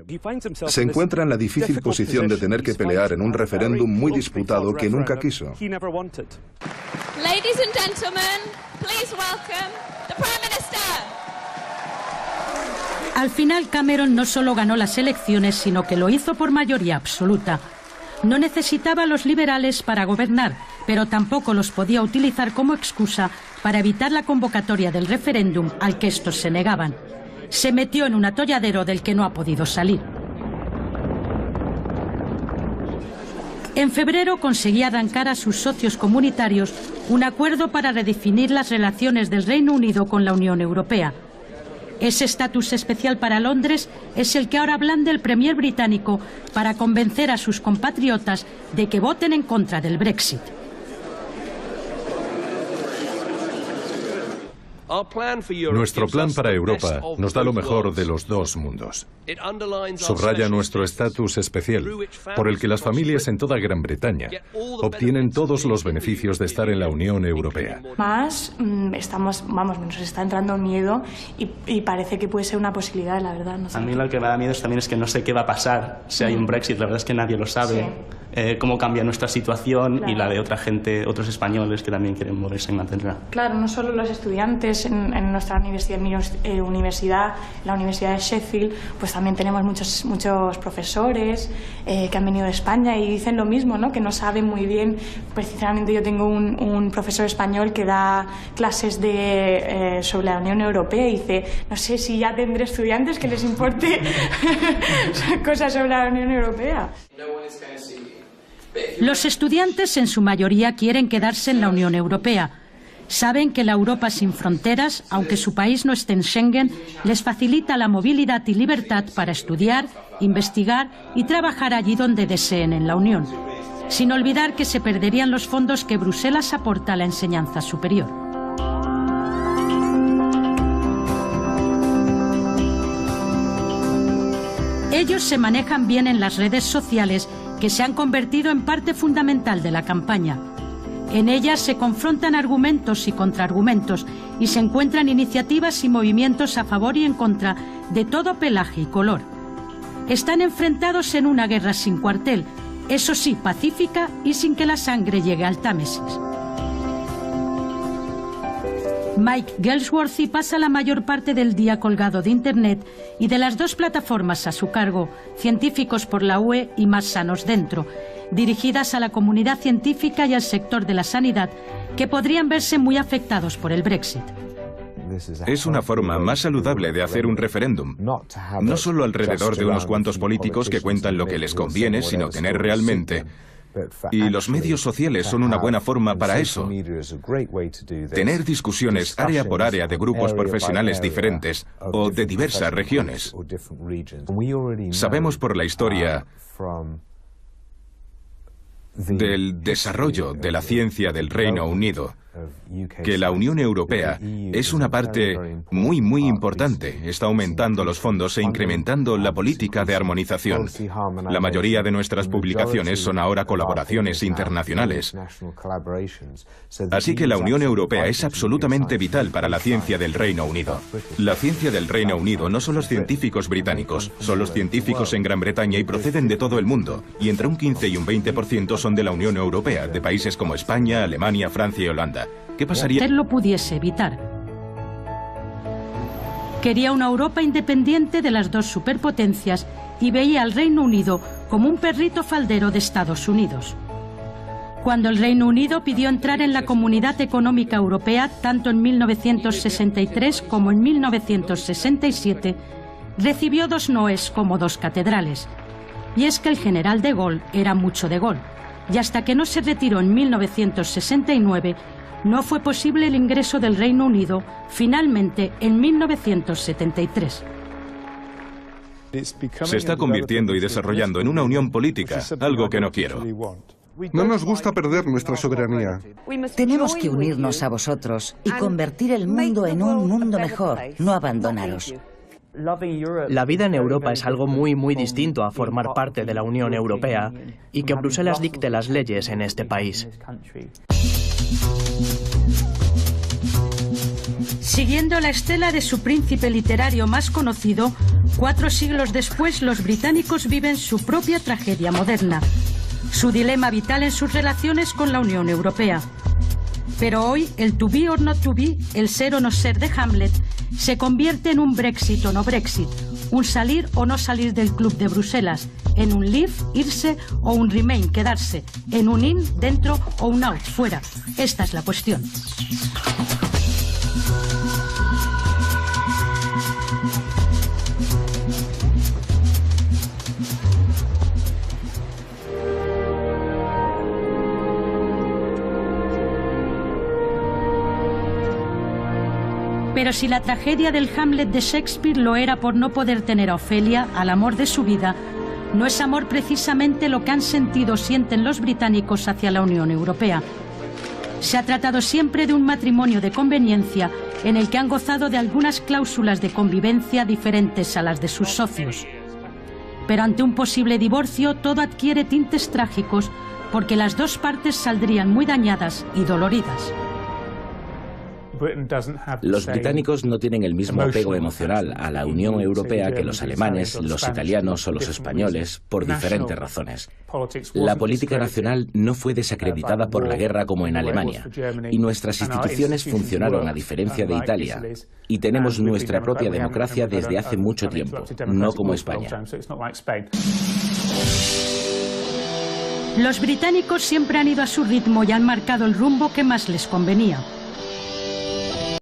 Se encuentra en la difícil posición de tener que pelear en un referéndum muy disputado que nunca quiso. Ladies and gentlemen, please welcome the Prime Minister. Al final, Cameron no solo ganó las elecciones, sino que lo hizo por mayoría absoluta. No necesitaba a los liberales para gobernar, pero tampoco los podía utilizar como excusa para evitar la convocatoria del referéndum al que estos se negaban. Se metió en un atolladero del que no ha podido salir. En febrero conseguía arrancar a sus socios comunitarios un acuerdo para redefinir las relaciones del Reino Unido con la Unión Europea. Ese estatus especial para Londres es el que ahora blande el premier británico para convencer a sus compatriotas de que voten en contra del Brexit. Nuestro plan para Europa nos da lo mejor de los dos mundos. Subraya nuestro estatus especial, por el que las familias en toda Gran Bretaña obtienen todos los beneficios de estar en la Unión Europea. Más nos está entrando miedo y parece que puede ser una posibilidad, la verdad. No sé. A mí lo que me da miedo también es que no sé qué va a pasar si hay un Brexit. La verdad es que nadie lo sabe. Sí. Cómo cambia nuestra situación y la de otra gente, otros españoles que también quieren moverse a Inglaterra. Claro, no solo los estudiantes en nuestra universidad, la Universidad de Sheffield, pues también tenemos muchos profesores que han venido de España y dicen lo mismo, ¿no? Que no saben muy bien. Pues sinceramente yo tengo un profesor español que da clases sobre la Unión Europea y dice, no sé si ya tendré estudiantes que les importe cosas sobre la Unión Europea. Los estudiantes en su mayoría quieren quedarse en la Unión Europea. Saben que la Europa sin fronteras, aunque su país no esté en Schengen, les facilita la movilidad y libertad para estudiar, investigar y trabajar allí donde deseen en la Unión, sin olvidar que se perderían los fondos que Bruselas aporta a la enseñanza superior. Ellos se manejan bien en las redes sociales, que se han convertido en parte fundamental de la campaña. En ellas se confrontan argumentos y contraargumentos y se encuentran iniciativas y movimientos a favor y en contra de todo pelaje y color. Están enfrentados en una guerra sin cuartel, eso sí, pacífica y sin que la sangre llegue al Támesis. Mike Galsworthy pasa la mayor parte del día colgado de Internet y de las dos plataformas a su cargo, Científicos por la UE y Más Sanos Dentro, dirigidas a la comunidad científica y al sector de la sanidad, que podrían verse muy afectados por el Brexit. Es una forma más saludable de hacer un referéndum, no solo alrededor de unos cuantos políticos que cuentan lo que les conviene, sino tener realmente... Y los medios sociales son una buena forma para eso. Tener discusiones área por área de grupos profesionales diferentes o de diversas regiones. Sabemos por la historia del desarrollo de la ciencia del Reino Unido que la Unión Europea es una parte muy importante. Está aumentando los fondos e incrementando la política de armonización. La mayoría de nuestras publicaciones son ahora colaboraciones internacionales. Así que la Unión Europea es absolutamente vital para la ciencia del Reino Unido. La ciencia del Reino Unido no son los científicos británicos, son los científicos en Gran Bretaña y proceden de todo el mundo. Y entre un 15 y un 20% son de la Unión Europea, de países como España, Alemania, Francia y Holanda. ¿Qué pasaría? Lo pudiese evitar. Quería una Europa independiente de las dos superpotencias y veía al Reino Unido como un perrito faldero de Estados Unidos. Cuando el Reino Unido pidió entrar en la Comunidad Económica Europea, tanto en 1963 como en 1967, recibió 2 noes como 2 catedrales. Y es que el general de Gaulle era mucho de Gaulle, y hasta que no se retiró en 1969, no fue posible el ingreso del Reino Unido, finalmente en 1973. Se está convirtiendo y desarrollando en una unión política, algo que no quiero. No nos gusta perder nuestra soberanía. Tenemos que unirnos a vosotros y convertir el mundo en un mundo mejor, no abandonaros. La vida en Europa es algo muy distinto a formar parte de la Unión Europea y que Bruselas dicte las leyes en este país. Siguiendo la estela de su príncipe literario más conocido, 4 siglos después los británicos viven su propia tragedia moderna, su dilema vital en sus relaciones con la Unión Europea. Pero hoy, el to be or not to be, el ser o no ser de Hamlet, se convierte en un Brexit o no Brexit, un salir o no salir del Club de Bruselas, en un leave, irse, o un remain, quedarse, en un in, dentro, o un out, fuera. Esta es la cuestión. Pero si la tragedia del Hamlet de Shakespeare lo era por no poder tener a Ofelia, al amor de su vida, ¿no es amor precisamente lo que han sentido o sienten los británicos hacia la Unión Europea? Se ha tratado siempre de un matrimonio de conveniencia en el que han gozado de algunas cláusulas de convivencia diferentes a las de sus socios. Pero ante un posible divorcio todo adquiere tintes trágicos porque las dos partes saldrían muy dañadas y doloridas. Los británicos no tienen el mismo apego emocional a la Unión Europea que los alemanes, los italianos o los españoles, por diferentes razones. La política nacional no fue desacreditada por la guerra como en Alemania, y nuestras instituciones funcionaron a diferencia de Italia, y tenemos nuestra propia democracia desde hace mucho tiempo, no como España. Los británicos siempre han ido a su ritmo y han marcado el rumbo que más les convenía.